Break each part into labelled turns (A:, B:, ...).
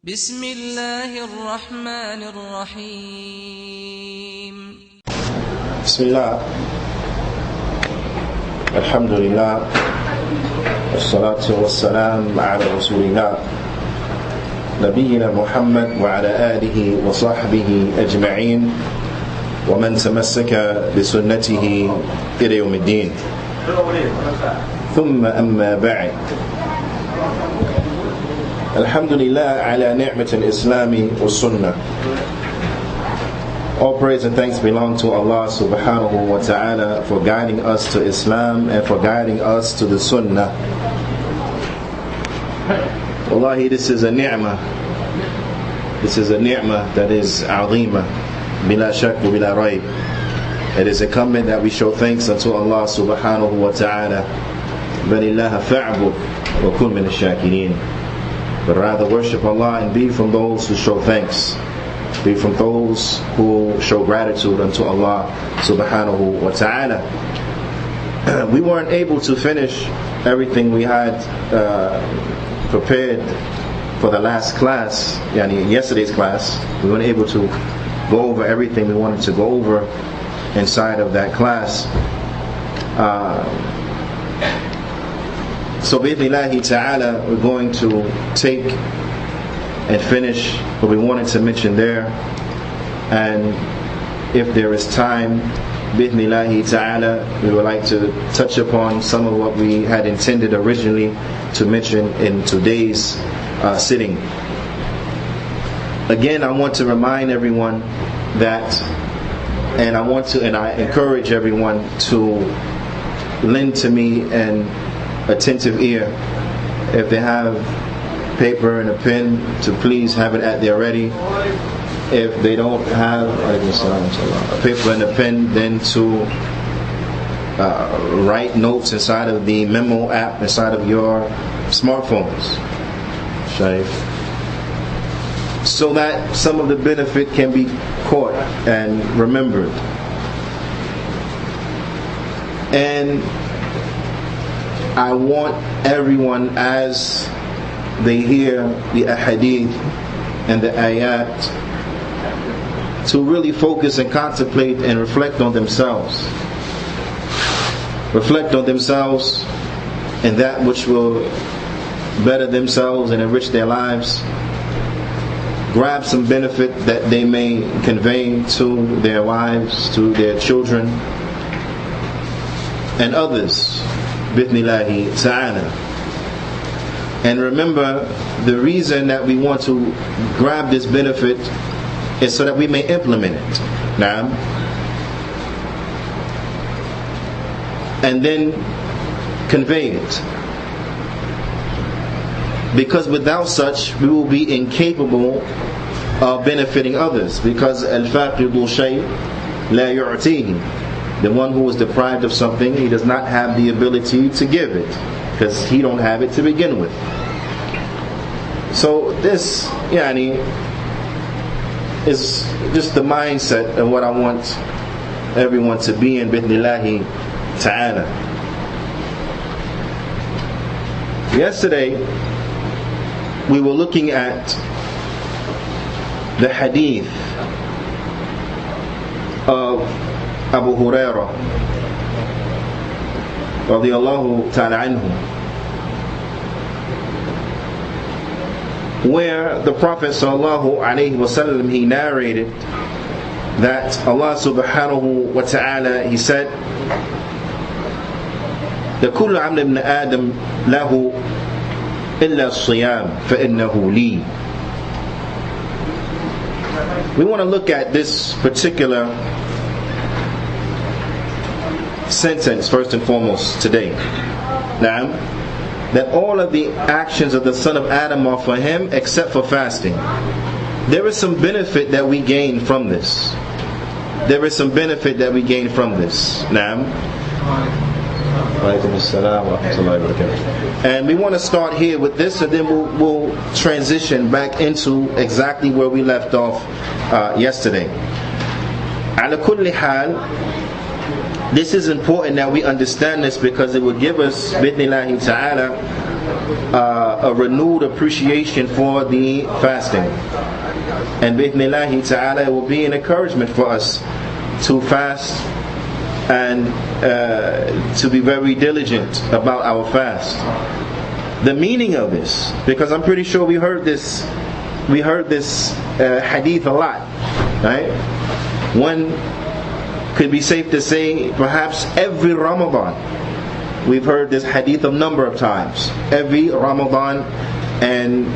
A: بسم الله الرحمن الرحيم
B: بسم الله الحمد لله والصلاة والسلام على رسول الله نبينا محمد وعلى آله وصحبه أجمعين ومن تمسك بسنته إلى يوم الدين ثم أما بعد Alhamdulillah ala ni'mat al-Islami wa sunnah. All praise and thanks belong to Allah subhanahu wa ta'ala for guiding us to Islam and for guiding us to the sunnah. Wallahi, this is a ni'mah. This is a ni'mah that is azima, bila shak wa bila rayb. It is incumbent that we show thanks unto Allah subhanahu wa ta'ala. Balillaha fa'bud wa kun min ash-shakirin. But rather worship Allah and be from those who show thanks. Be from those who show gratitude unto Allah subhanahu wa ta'ala. We weren't able to finish everything we had prepared for the last class, yesterday's class. We weren't able to go over everything we wanted to go over inside of that class. So bi'idhnillahi ta'ala, we're going to take and finish what we wanted to mention there, and if there is time, bi'idhnillahi ta'ala, we would like to touch upon some of what we had intended originally to mention in today's sitting. Again, I want to remind everyone that, and I encourage everyone to lend to me an attentive ear. If they have paper and a pen, to please have it at their ready. If they don't have a paper and a pen, then to write notes inside of the memo app inside of your smartphones, so that some of the benefit can be caught and remembered. And I want everyone, as they hear the ahadith and the ayat, to really focus and contemplate and reflect on themselves. Reflect on themselves and that which will better themselves and enrich their lives. Grab some benefit that they may convey to their wives, to their children, and others. Bi'idhnillahi ta'ala. And remember, the reason that we want to grab this benefit is so that we may implement it. Now, and then convey it. Because without such, we will be incapable of benefiting others. Because al-faqidu shay la yu'tihi. The one who is deprived of something, he does not have the ability to give it, because he don't have it to begin with. So this, is just the mindset of what I want everyone to be in, bi'idhnillahi ta'ala. Yesterday, we were looking at the hadith of Abu Hurairah radiyallahu ta'ala anhu, where the Prophet sallallahu alayhi wa sallam, he narrated that Allah subhanahu wa ta'ala, he said, لَكُلُّ عَمْلِ ابْنِ آدَمْ لَهُ إِلَّا الصِّيَامِ فَإِنَّهُ لِي. We want to look at this particular sentence first and foremost today. Now, that all of the actions of the son of Adam are for him except for fasting. There is some benefit that we gain from this. There is some benefit that we gain from this. Now, and we want to start here with this, and then we'll transition back into exactly where we left off yesterday. Ala kulli hal, this is important that we understand this, because it will give us, bi'idhnillahi ta'ala, a renewed appreciation for the fasting. And bi'ithnillahi ta'ala, it will be an encouragement for us to fast and to be very diligent about our fast. The meaning of this, because I'm pretty sure we heard this hadith a lot, right? One could be safe to say perhaps every Ramadan we've heard this hadith a number of times. Every Ramadan and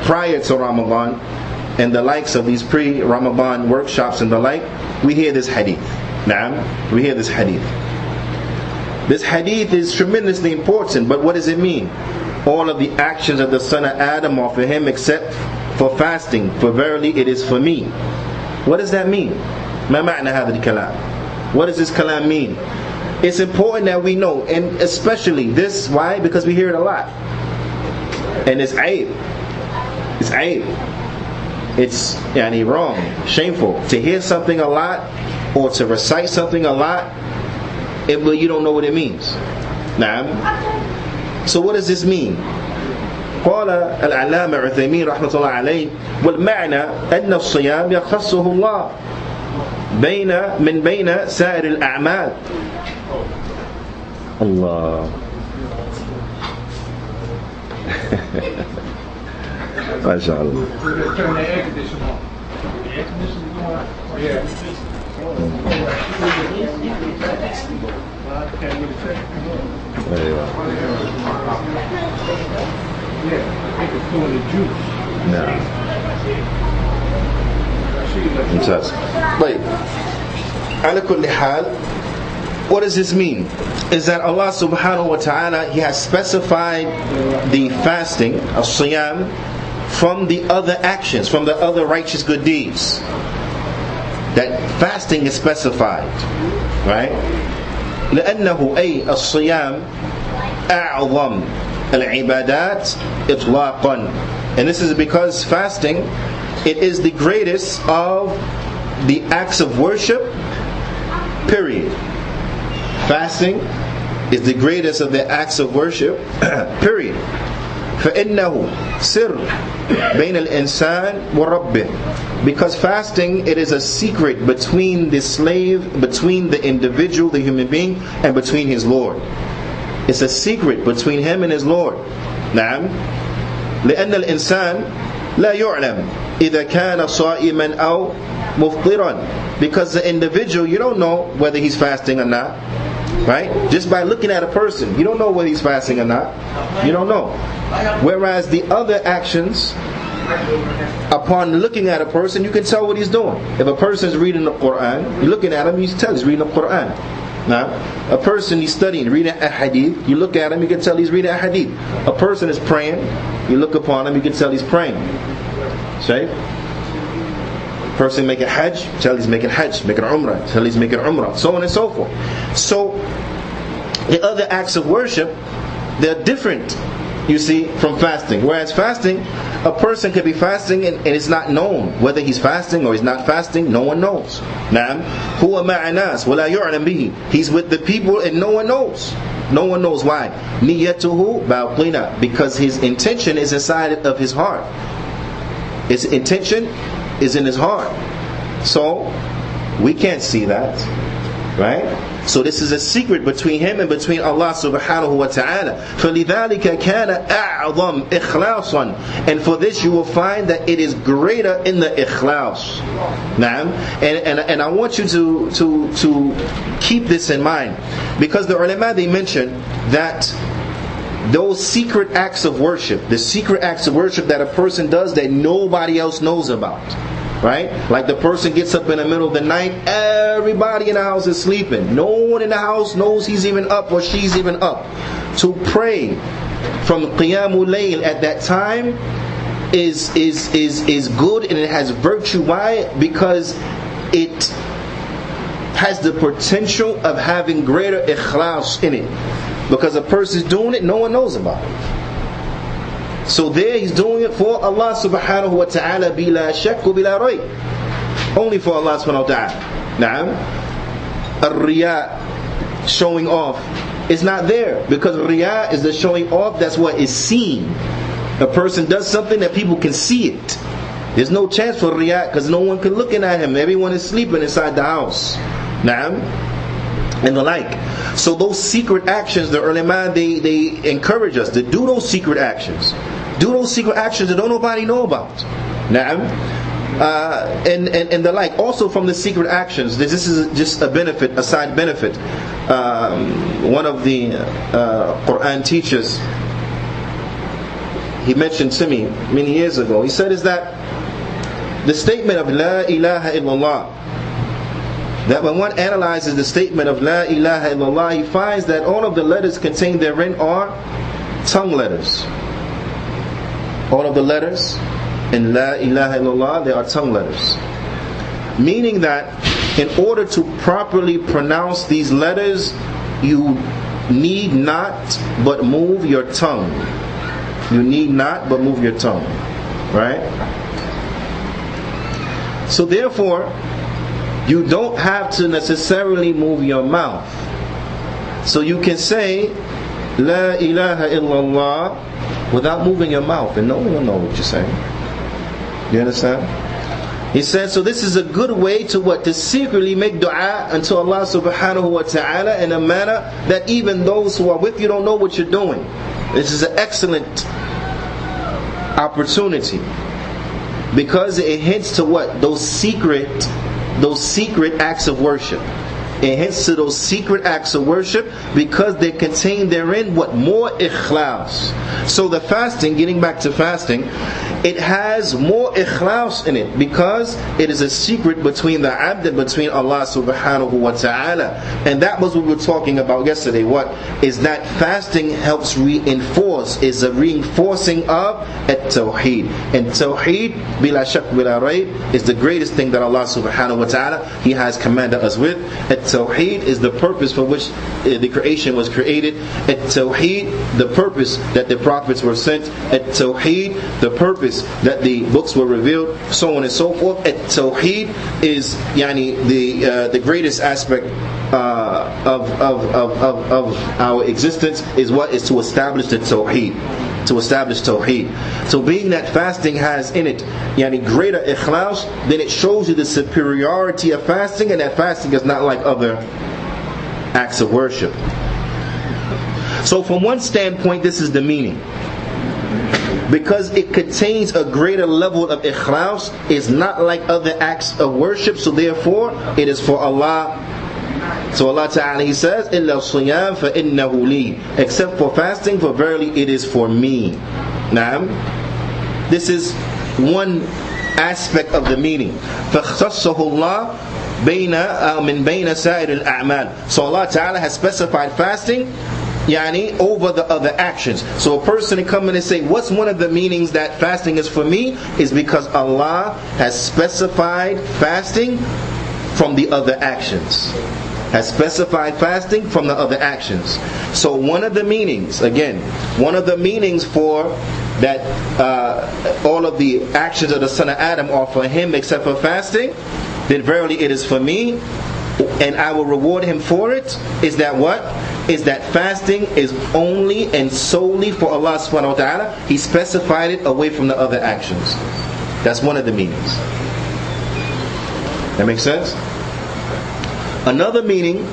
B: prior to Ramadan and the likes of these pre-Ramadan workshops and the like, we hear this hadith. Naam, we hear this hadith. This hadith is tremendously important, but what does it mean? All of the actions of the son of Adam are for him except for fasting, for verily it is for me. What does that mean? ما معنى هذا الكلام? What does this kalam mean? It's important that we know, and especially this, why? Because we hear it a lot. And it's aib. It's aib. It's wrong, shameful to hear something a lot or to recite something a lot, but you don't know what it means. Naam. So what does this mean? قال العلامة عثيمين رحمة الله عليه والمعنى أن الصيام يخصه الله من بين سائر الأعمال. Allah. MashaAllah.
C: Turn the air conditioner on. The air conditioner going on? Yeah.
B: There you are.
C: Yeah, I think it's doing the juice.
B: No. Mumtaz. Wait. على كل حال, what does this mean? Is that Allah subhanahu wa ta'ala, He has specified the fasting, as-siyam, from the other actions, from the other righteous good deeds. That fasting is specified, right? لأنه أي الصيام أعظم العبادات إطلاقا. And this is because fasting, it is the greatest of the acts of worship, period. Fasting is the greatest of the acts of worship, period. فإنه سر بين الإنسان وربه. Because fasting, it is a secret between the slave, between the individual, the human being, and between his Lord. It's a secret between him and his Lord. نعم. لأن الإنسان لا يعلم إذا كان صائما أو مفطرا. Because the individual, you don't know whether he's fasting or not. Right? Just by looking at a person, you don't know whether he's fasting or not. You don't know. Whereas the other actions, upon looking at a person, you can tell what he's doing. If a person is reading the Qur'an, you're looking at him, you can tell he's reading the Qur'an. Now, a person he's studying, reading a hadith, you look at him, you can tell he's reading a hadith. A person is praying, you look upon him, you can tell he's praying. Say? Person making hajj, tell he's making hajj, making umrah, tell he's making umrah, so on and so forth. So, the other acts of worship, they're different, you see, from fasting. Whereas fasting, a person could be fasting and it's not known whether he's fasting or he's not fasting. No one knows. Naam, huwa ma'anas wala yu'lam bihi. He's with the people and no one knows. No one knows why. Niyatuhu baqina, because his intention is inside of his heart. His intention is in his heart. So we can't see that, right? So this is a secret between him and between Allah subhanahu wa ta'ala. فَلِذَلِكَ كَانَ أَعْظَمْ إِخْلَاصًا. And for this you will find that it is greater in the ikhlas. Naam. And I want you to keep this in mind, because the ulama, they mention that those secret acts of worship, the secret acts of worship that a person does that nobody else knows about, right? Like the person gets up in the middle of the night, everybody in the house is sleeping, no one in the house knows he's even up or she's even up. To pray from Qiyamul Layl at that time is good, and it has virtue. Why? Because it has the potential of having greater ikhlas in it. Because a person's doing it, no one knows about it. So there he's doing it for Allah subhanahu wa ta'ala, bila shak wa bila rayb. Only for Allah subhanahu wa ta'ala. Na'am. Ar-riya, showing off, It's not there, because riya is the showing off. That's what is seen. A person does something that people can see it. There's no chance for riya, because no one can looking at him. Everyone is sleeping inside the house. Na'am, and the like. So those secret actions, the ulama, they encourage us to do those secret actions. Do those secret actions that don't nobody know about. Na'am. And the like. Also from the secret actions, this is just a benefit, a side benefit. One of the Qur'an teachers, he mentioned to me many years ago, he said is that the statement of La ilaha illallah, that when one analyzes the statement of La ilaha illallah, he finds that all of the letters contained therein are tongue letters. All of the letters in La ilaha illallah, they are tongue letters. Meaning that in order to properly pronounce these letters, you need not but move your tongue. You need not but move your tongue. Right? So therefore, you don't have to necessarily move your mouth. So you can say La ilaha illallah without moving your mouth, and no one will know what you're saying. You understand? He said, so this is a good way to what? To secretly make dua unto Allah subhanahu wa ta'ala in a manner that even those who are with you don't know what you're doing. This is an excellent opportunity, because it hints to what? Those secret acts of worship. It hints to those secret acts of worship, because they contain therein what? More ikhlas. So the fasting, getting back to fasting, it has more ikhlas in it, because it is a secret between the abd and between Allah subhanahu wa ta'ala. And that was what we were talking about yesterday. What is that? Fasting helps reinforce, is a reinforcing of Tawheed. And Tawheed, bila shak bila rayb, is the greatest thing that Allah subhanahu wa ta'ala, He has commanded us with. Tawheed is the purpose for which the creation was created. Tawheed, the purpose that the prophets were sent. Tawheed, the purpose that the books were revealed, so on and so forth. Tawheed is the greatest aspect of our existence, is what is to establish the Tawheed. To establish Tawheed. So being that fasting has in it greater ikhlas, then it shows you the superiority of fasting, and that fasting is not like other acts of worship. So from one standpoint, this is the meaning. Because it contains a greater level of ikhlas, it's not like other acts of worship, so therefore it is for Allah. So Allah Ta'ala, He says, إِلَّا الصِّيَامَ فَإِنَّهُ لِي, except for fasting, for verily it is for me. Naam. This is one aspect of the meaning. فَاخْتَصَّهُ اللَّهُ مِنْ بَيْنَ سَائِرِ الْأَعْمَالِ. So Allah Ta'ala has specified fasting over the other actions. So a person can come in and say, what's one of the meanings that fasting is for me? Is because Allah has specified fasting from the other actions. Has specified fasting from the other actions. So one of the meanings, again, one of the meanings for that all of the actions of the son of Adam are for him except for fasting, then verily it is for me, and I will reward him for it, is that what? Is that fasting is only and solely for Allah subhanahu wa ta'ala. He specified it away from the other actions. That's one of the meanings. That makes sense? Another meaning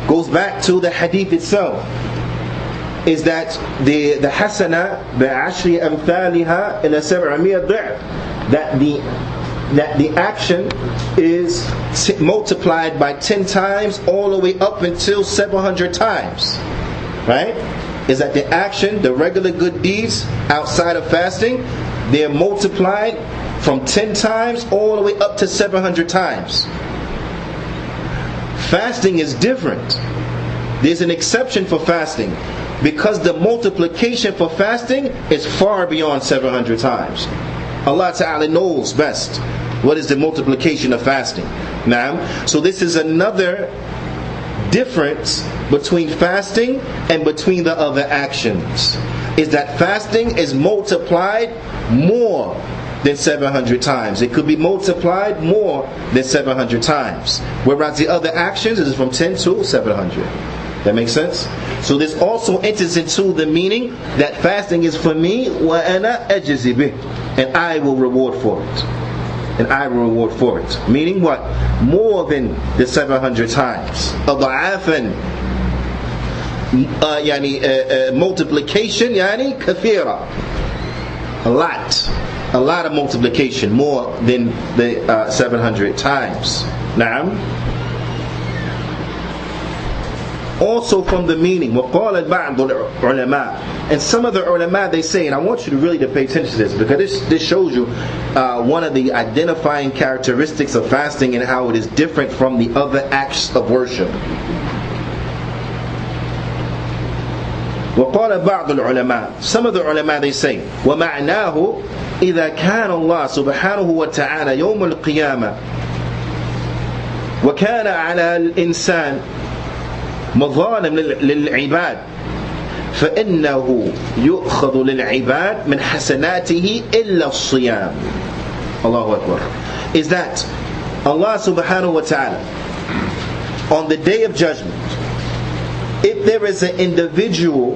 B: goes back to the hadith itself, is that the hasana bi'ashri amthaliha ila 700 ضعف, that the action is multiplied by 10 times all the way up until 700 times. Right? Is that the action, the regular good deeds outside of fasting, they're multiplied from 10 times all the way up to 700 times. Fasting is different. There's an exception for fasting, because the multiplication for fasting is far beyond 700 times. Allah Ta'ala knows best what is the multiplication of fasting. Now, so this is another difference between fasting and between the other actions, is that fasting is multiplied more than 700 times. It could be multiplied more than 700 times. Whereas the other actions is from 10 to 700. That makes sense? So this also enters into the meaning that fasting is for me, وَأَنَا أَجْزِي بِهِ, and I will reward for it. And I will reward for it. Meaning what? More than the 700 times. أضعافا multiplication, كثيرة. A lot of multiplication, more than the 700 times. Naam. Also from the meaning, وَقَالَ بَعْضُ الْعُلَمَاء, and some of the ulama, they say, and I want you to really pay attention to this, because this shows you one of the identifying characteristics of fasting and how it is different from the other acts of worship. وقال بعض العلماء, some of the ulama, they say, ومعناه إذا كان الله سبحانه وتعالى يوم القيامة وكان على الإنسان مظالم للعباد فإنه يؤخذ للعباد من حسناته إلا الصيام. Allahu Akbar. Is that Allah subhanahu wa ta'ala, on the day of judgment, if there is an individual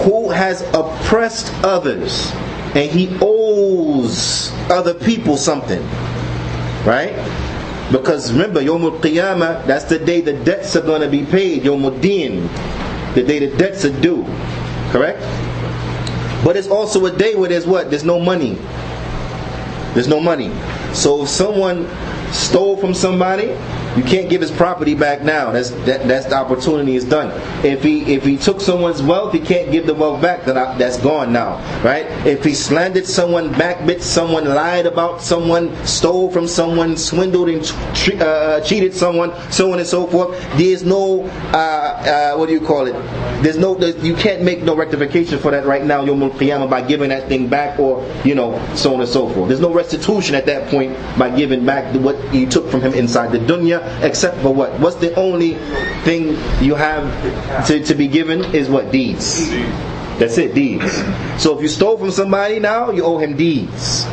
B: who has oppressed others and he owes other people something, right? Because remember, Yawmul Qiyamah, that's the day the debts are going to be paid. Yawmul Din, the day the debts are due. Correct? But it's also a day where there's what? There's no money. There's no money. So if someone stole from somebody, you can't give his property back now. That's the opportunity is done. If he took someone's wealth, he can't give the wealth back. That's gone now, right? If he slandered someone, backbit someone, lied about someone, stole from someone, swindled and cheated someone, so on and so forth, there's no what do you call it? You can't make no rectification for that right now, Yawmul Qiyamah, by giving that thing back, or so on and so forth. There's no restitution at that point by giving back what you took from him inside the dunya. Except for what? What's the only thing you have to be given is what? Deeds. That's it, deeds. So if you stole from somebody now, you owe him deeds.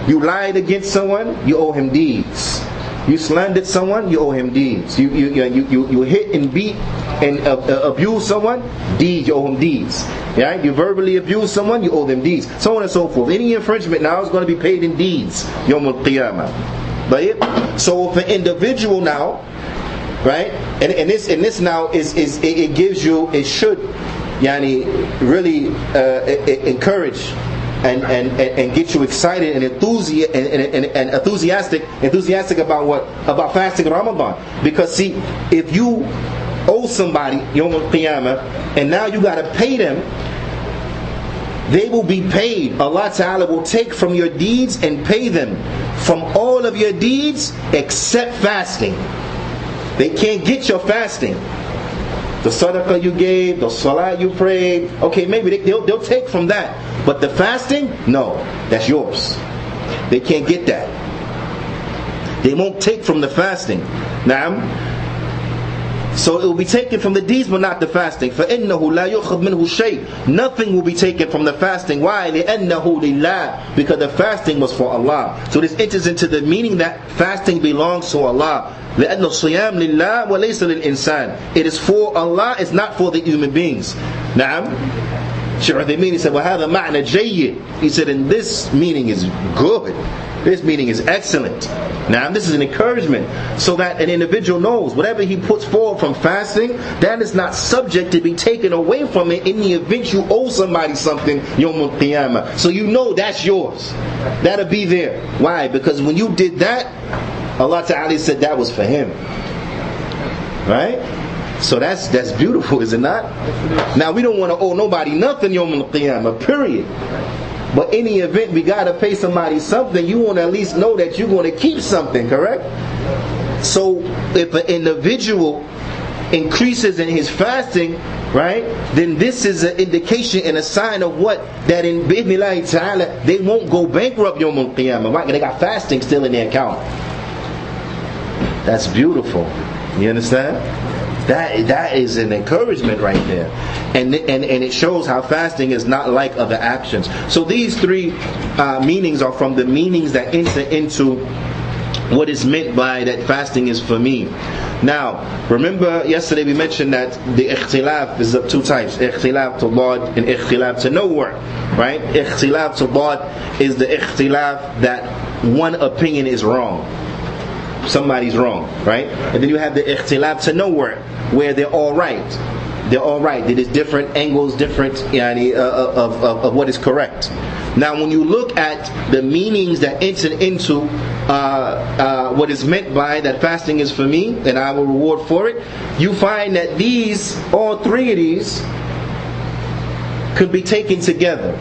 B: You lied against someone, you owe him deeds. You slandered someone, you owe him deeds. You hit and beat and abuse someone, deeds, you owe him deeds. Right? You verbally abuse someone, you owe them deeds. So on and so forth. Any infringement now is going to be paid in deeds. Yawmul Qiyamah. So if an individual now, right, and this now it gives you, it should really encourage and get you excited and enthusiastic about what? About fasting Ramadan. Because see, if you owe somebody Yawm al-Qiyamah and now you got to pay them, they will be paid. Allah Ta'ala will take from your deeds and pay them from all of your deeds except fasting. They can't get your fasting. The sadaqah you gave, the salah you prayed, okay, maybe they'll take from that. But the fasting, no, that's yours. They can't get that. They won't take from the fasting. Naam. So it will be taken from the deeds but not the fasting. فَإِنَّهُ لَا يُخَذْ مِنْهُ شَيْءٍ. Nothing will be taken from the fasting. Why? لِأَنَّهُ لِلَّهِ. Because the fasting was for Allah. So this enters into the meaning that fasting belongs to Allah. لأن الصيام لله وليس للإنسان. It is for Allah, it's not for the human beings. Naam. Shaykh Uthaymeen, he said, وَهَذَا مَعْنَى جَيِّدٍ. He said, and this meaning is good. This meaning is excellent. Now this is an encouragement so that an individual knows whatever he puts forward from fasting, that is not subject to be taken away from it in the event you owe somebody something Yawmul Qiyamah. So you know that's yours. That'll be there. Why? Because when you did that, Allah Ta'ala said that was for him. Right? So that's beautiful, is it not? Now we don't want to owe nobody nothing Yawmul Qiyamah, period. But in the event we got to pay somebody something, you want to at least know that you're going to keep something, correct? So if an individual increases in his fasting, right, then this is an indication and a sign of what? That in bi'idhnillahi ta'ala, they won't go bankrupt Yawmul Qiyamah. Right? They got fasting still in their account. That's beautiful. You understand? That is an encouragement right there, and it shows how fasting is not like other actions. So these three meanings are from the meanings that enter into what is meant by that fasting is for me. Now, remember yesterday we mentioned that the ikhtilaf is of two types: ikhtilaf to Bad and ikhtilaf to Newark. Right? Ikhtilaf to Bad is the ikhtilaf that one opinion is wrong. Somebody's wrong, right? And then you have the ikhtilaf to Newark, where they're all right. They're all right. There's different angles, different of what is correct. Now, when you look at the meanings that enter into what is meant by that fasting is for me and I will reward for it, you find that all three of these could be taken together.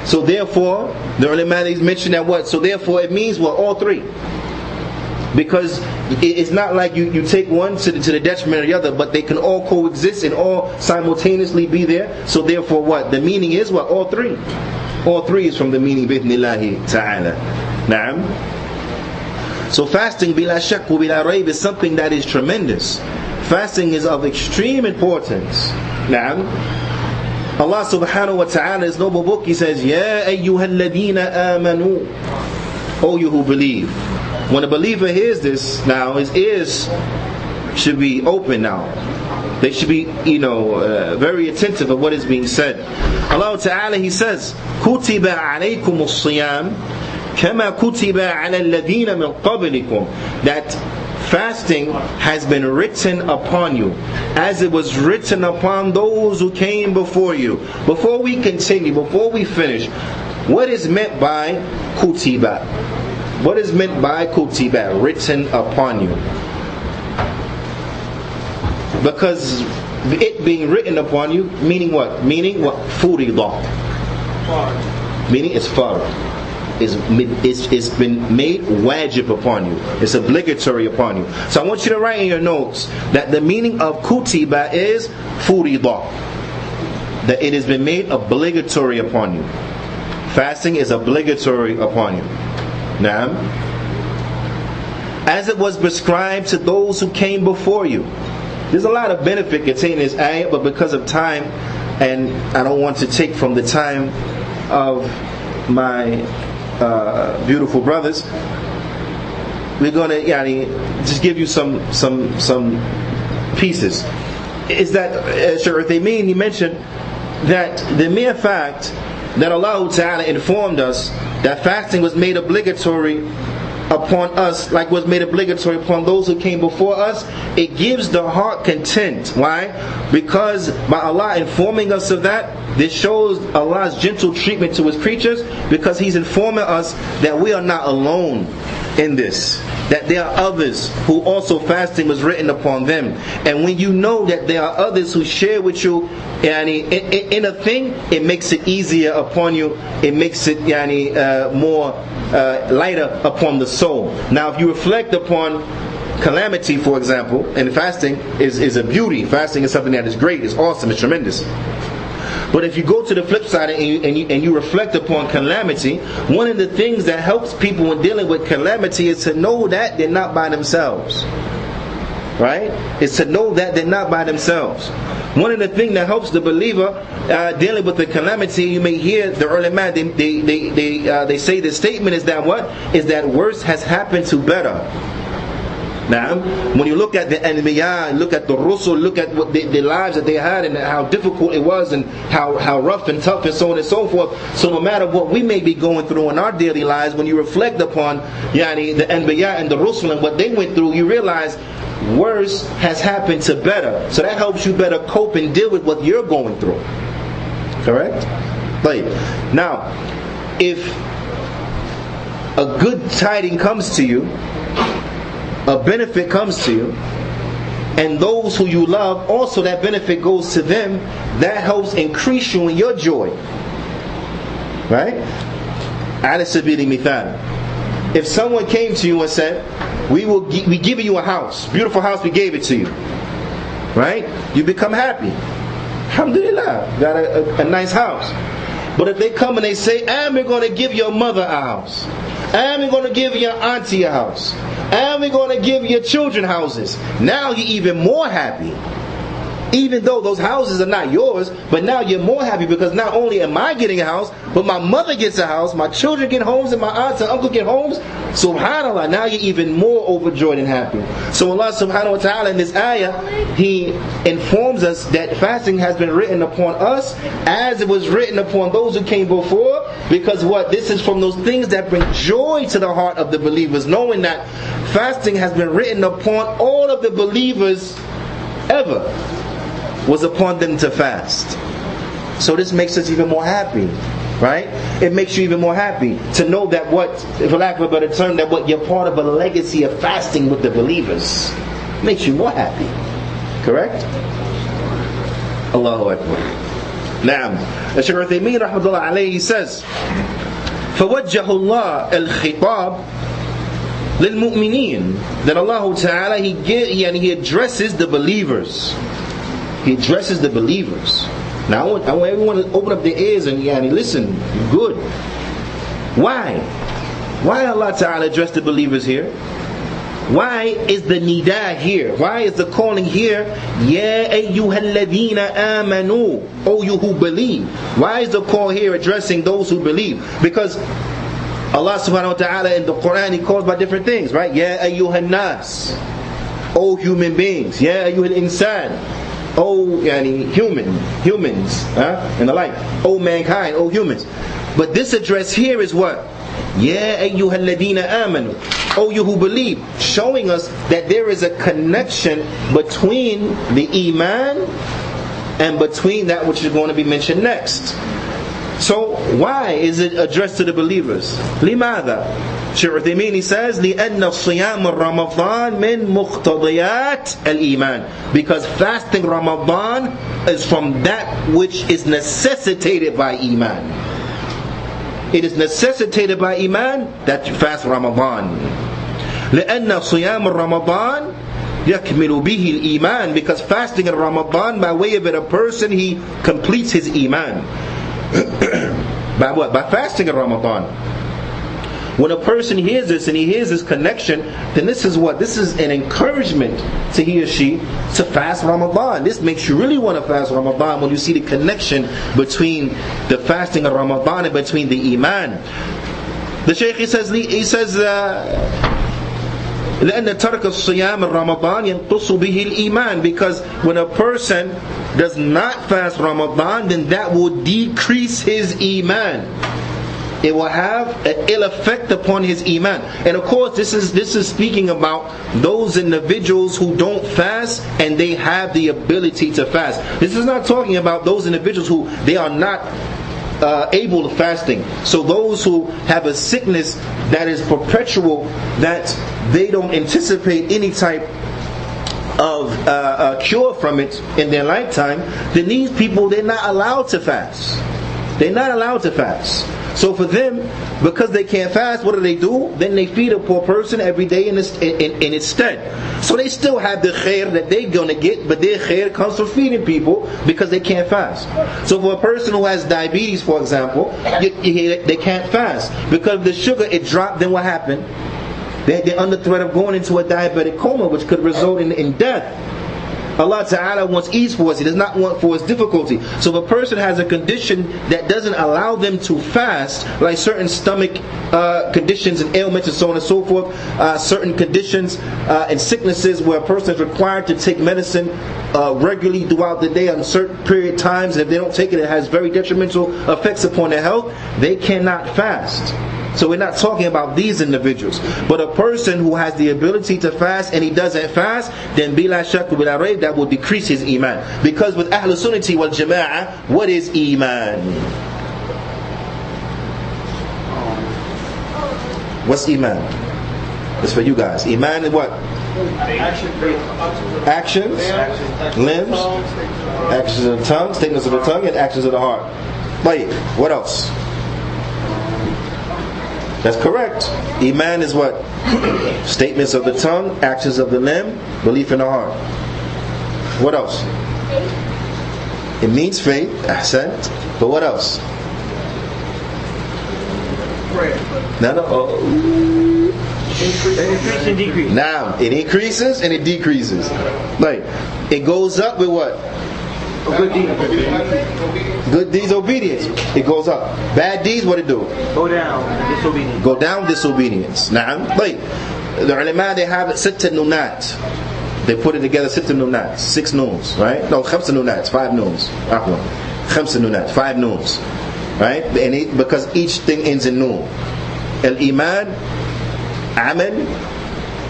B: So therefore, the ulama mentioned that what? So therefore it means what? All three. Because it's not like you take one to the detriment of the other, but they can all coexist and all simultaneously be there. So therefore what? The meaning is what? All three. All three is from the meaning bi'ithnillahi ta'ala. Na'am. So fasting bila shak wa bila rayb is something that is tremendous. Fasting is of extreme importance. Na'am. Allah subhanahu wa ta'ala in His noble book, He says, Ya ayyuhalladhina amanu, O you who believe. When a believer hears this now, his ears should be open now. They should be, very attentive of what is being said. Allah Ta'ala, He says, كُتِبَ عَلَيْكُمُ الصِّيَامِ كَمَا كُتِبَ عَلَى الَّذِينَ مِنْ قَبْلِكُمْ. That fasting has been written upon you, as it was written upon those who came before you. Before we continue, before we finish, what is meant by kutiba? What is meant by kutiba? Written upon you. Because it being written upon you, meaning what? Meaning what? Furidah. Meaning it's farad. It's been made wajib upon you. It's obligatory upon you. So I want you to write in your notes that the meaning of kutiba is furidah. That it has been made obligatory upon you. Fasting is obligatory upon you. Now, as it was prescribed to those who came before you. There's a lot of benefit contained in this ayah, but because of time, and I don't want to take from the time of my beautiful brothers, we're going to just give you some pieces. Is that Shaykh Uthaymeen, he mentioned that the mere fact that Allah Ta'ala informed us that fasting was made obligatory upon us, like was made obligatory upon those who came before us, it gives the heart content. Why? Because by Allah informing us of that, this shows Allah's gentle treatment to His creatures, because He's informing us that we are not alone in this, that there are others who also fasting was written upon them. And when you know that there are others who share with you in a thing, it makes it easier upon you, it makes it more lighter upon the soul. Now if you reflect upon calamity, for example, and fasting is a beauty. Fasting is something that is great, it's awesome, it's tremendous. But if you go to the flip side and you reflect upon calamity, one of the things that helps people when dealing with calamity is to know that they're not by themselves. Right? It's to know that they're not by themselves. One of the things that helps the believer dealing with the calamity, you may hear the ulama, they say the statement is that what? Is that worse has happened to better. Now, when you look at the Anbiya, look at the Rusul, look at what the lives that they had and how difficult it was and how rough and tough and so on and so forth. So no matter what we may be going through in our daily lives, when you reflect upon the Anbiya and the Rusul and what they went through, you realize worse has happened to better. So that helps you better cope and deal with what you're going through. Correct? Right. Now, if a good tiding comes to you, a benefit comes to you, and those who you love, also that benefit goes to them, that helps increase you in your joy. Right? Ala sabili mithal. If someone came to you and said, we giving you a house, beautiful house, we gave it to you. Right? You become happy. Alhamdulillah, got a nice house. But if they come and they say, we're going to give your mother a house, And we're going to give your auntie a house. And we're going to give your children houses. Now you're even more happy. Even though those houses are not yours, but now you're more happy because not only am I getting a house, but my mother gets a house, my children get homes, and my aunts and uncle get homes. Subhanallah, now you're even more overjoyed and happy. So Allah subhanahu wa ta'ala in this ayah, He informs us that fasting has been written upon us as it was written upon those who came before, because what? This is from those things that bring joy to the heart of the believers, knowing that fasting has been written upon all of the believers ever. Was upon them to fast. So this makes us even more happy, right? It makes you even more happy to know that what, for lack of a better term, that what you're part of a legacy of fasting with the believers. Makes you more happy. Correct? Allahu Akbar. Naam. Shaykh Uthaymeen rahmatullah alayhi says, فَوَجَّهُ اللَّهُ الْخِطَابِ لِلْمُؤْمِنِينَ. That Allah Ta'ala, He addresses the believers. He addresses the believers. Now I want everyone to open up their ears and listen good. Why? Why Allah Ta'ala address the believers here? Why is the nida here? Why is the calling here? Ya ayyuhalladhina amanu. Oh, you who believe. Why is the call here addressing those who believe? Because Allah subhanahu wa ta'ala in the Qur'an, He calls by different things, right? Ya ayyuhan nas. Oh human beings. Ya ayyuhal insan. Oh, humans, and the like. Oh, mankind, oh, humans. But this address here is what? Ya ayyuhalladhina amanu. Oh, you who believe. Showing us that there is a connection between the iman and between that which is going to be mentioned next. So, why is it addressed to the believers? لماذا? Shaykh Uthaymeen, he says, لأن الصيام رمضان من مقتضيات الإيمان. Because fasting Ramadan is from that which is necessitated by iman. It is necessitated by iman that you fast Ramadan. لأن صيام رمضان يكمل به الإيمان. Because fasting in Ramadan, by way of it, a person, he completes his iman. By what? By fasting in Ramadan. When a person hears this and he hears this connection, then this is what? This is an encouragement to he or she to fast Ramadan. This makes you really want to fast Ramadan when you see the connection between the fasting of Ramadan and between the iman. The Shaykh, he says لأن ترك الصيام رمضان ينقص به الإيمان. Because when a person does not fast Ramadan, then that will decrease his iman. It will have an ill effect upon his iman. And of course, this is speaking about those individuals who don't fast and they have the ability to fast. This is not talking about those individuals who they are not able to fasting. So those who have a sickness that is perpetual, that they don't anticipate any type of cure from it in their lifetime, then these people, they're not allowed to fast. They're not allowed to fast. So for them, because they can't fast, what do? Then they feed a poor person every day in its stead. So they still have the khair that they're going to get, but their khair comes from feeding people because they can't fast. So for a person who has diabetes, for example, they can't fast. Because if the sugar, it dropped, then what happened? They're under threat of going into a diabetic coma, which could result in death. Allah Ta'ala wants ease for us. He does not want for us difficulty. So if a person has a condition that doesn't allow them to fast, like certain stomach conditions and ailments and so on and so forth, certain conditions and sicknesses where a person is required to take medicine regularly throughout the day on certain period of times, and if they don't take it, it has very detrimental effects upon their health, they cannot fast. So we're not talking about these individuals. But a person who has the ability to fast and he doesn't fast, then bila shak bila rayb, that will decrease his iman. Because with Ahlul Sunnati wal Jama'ah, what is iman? What's iman? It's for you guys. Iman is what? Actions, limbs, actions of the tongue, statements of the tongue, and actions of the heart. Wait, what else? That's correct. Iman is what? Statements of the tongue, actions of the limb, belief in the heart. What else? It means faith, ahsant. But what else?
C: Prayer.
B: No.
D: Increase and decrease.
B: Now, it increases and it decreases. Like, it goes up with what?
D: Good deeds.
B: Good deeds, obedience. It goes up. Bad deeds, what it do?
D: Go down, disobedience.
B: Go down, disobedience. Naam. Like, the ulama, they have sitta nunat. They put it together, sitta nunat. 6 noons, right? No, khamsa nunat, 5 noons. Khamsa nunat, 5 noons. Right? And because each thing ends in noon. Al-Iman, Amal,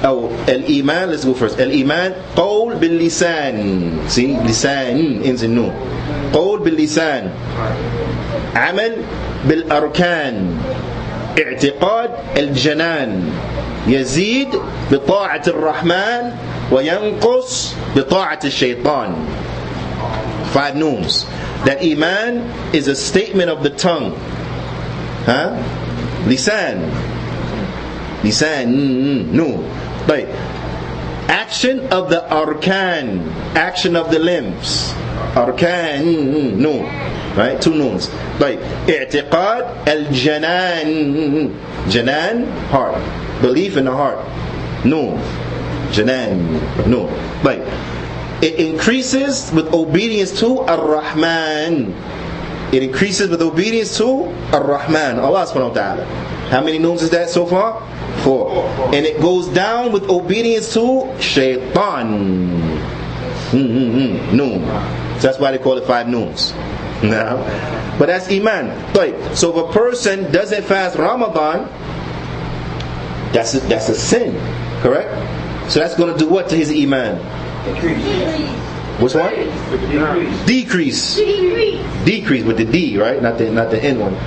B: Al-Iman, let's go first. Al-Iman, Qawl bil-Lisan. See? Lisan ends in noon. Qawl bil-Lisan. Amal bil-Arkan. I'tiqad al-Janan. Yazid bi-ta'at al-Rahman. وينقص بطاعة الشيطان. 5 noons. That Iman is a statement of the tongue. Huh? Lisan. No. Right. Action of the arkan. Action of the limbs. Arkan. No. Right? 2 noons. Right. I'tiqad al-janan. Janan, heart. Belief in the heart. No. Janan. No. Right. It increases with obedience to Ar-Rahman. It increases with obedience to Ar-Rahman. Allah subhanahu wa ta'ala. How many noons is that so far? 4. And it goes down with obedience to Shaitan. Noon. So that's why they call it 5 noons. Now, but that's Iman. Right. So if a person doesn't fast Ramadan, that's a sin. Correct? So that's going to do what to his Iman? Which one? Decrease. Decrease with the D, right? Not the N one.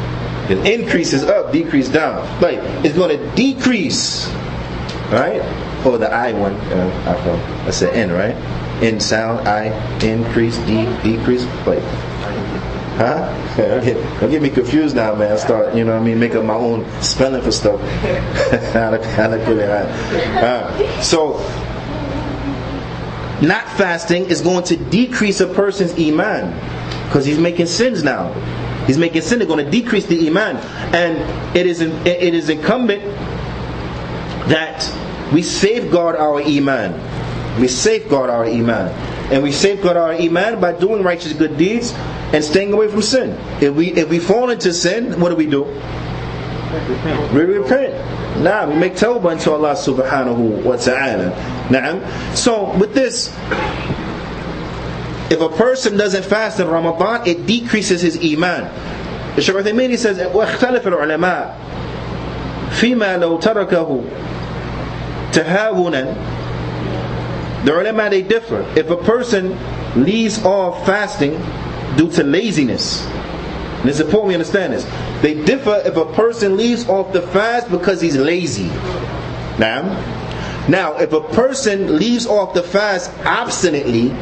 B: The increase is up, decrease down. Like, it's going to decrease. Right? Or the I one. That's the N, right? N sound, I, increase, decrease. Like, huh? Don't get me confused now, man. I start, make up my own spelling for stuff. So, not fasting is going to decrease a person's Iman, because he's making sins now. He's making sin. They're going to decrease the Iman, and it is incumbent that we safeguard our Iman. We safeguard our Iman, and we safeguard our Iman by doing righteous good deeds and staying away from sin. If we fall into sin, what do? We repent. Now we make tawbah unto Allah subhanahu wa ta'ala. Naam. So with this, if a person doesn't fast in Ramadan, it decreases his Iman. The Shaykh Uthaymeen says, وَاخْتَلَفَ الْعُلَمَاء فِيمَا لَوْ تَرَكَهُ تَهَاوُنًا. The ulama, they differ. If a person leaves off fasting due to laziness, and it's important we understand this. They differ if a person leaves off the fast because he's lazy. Now, if a person leaves off the fast obstinately,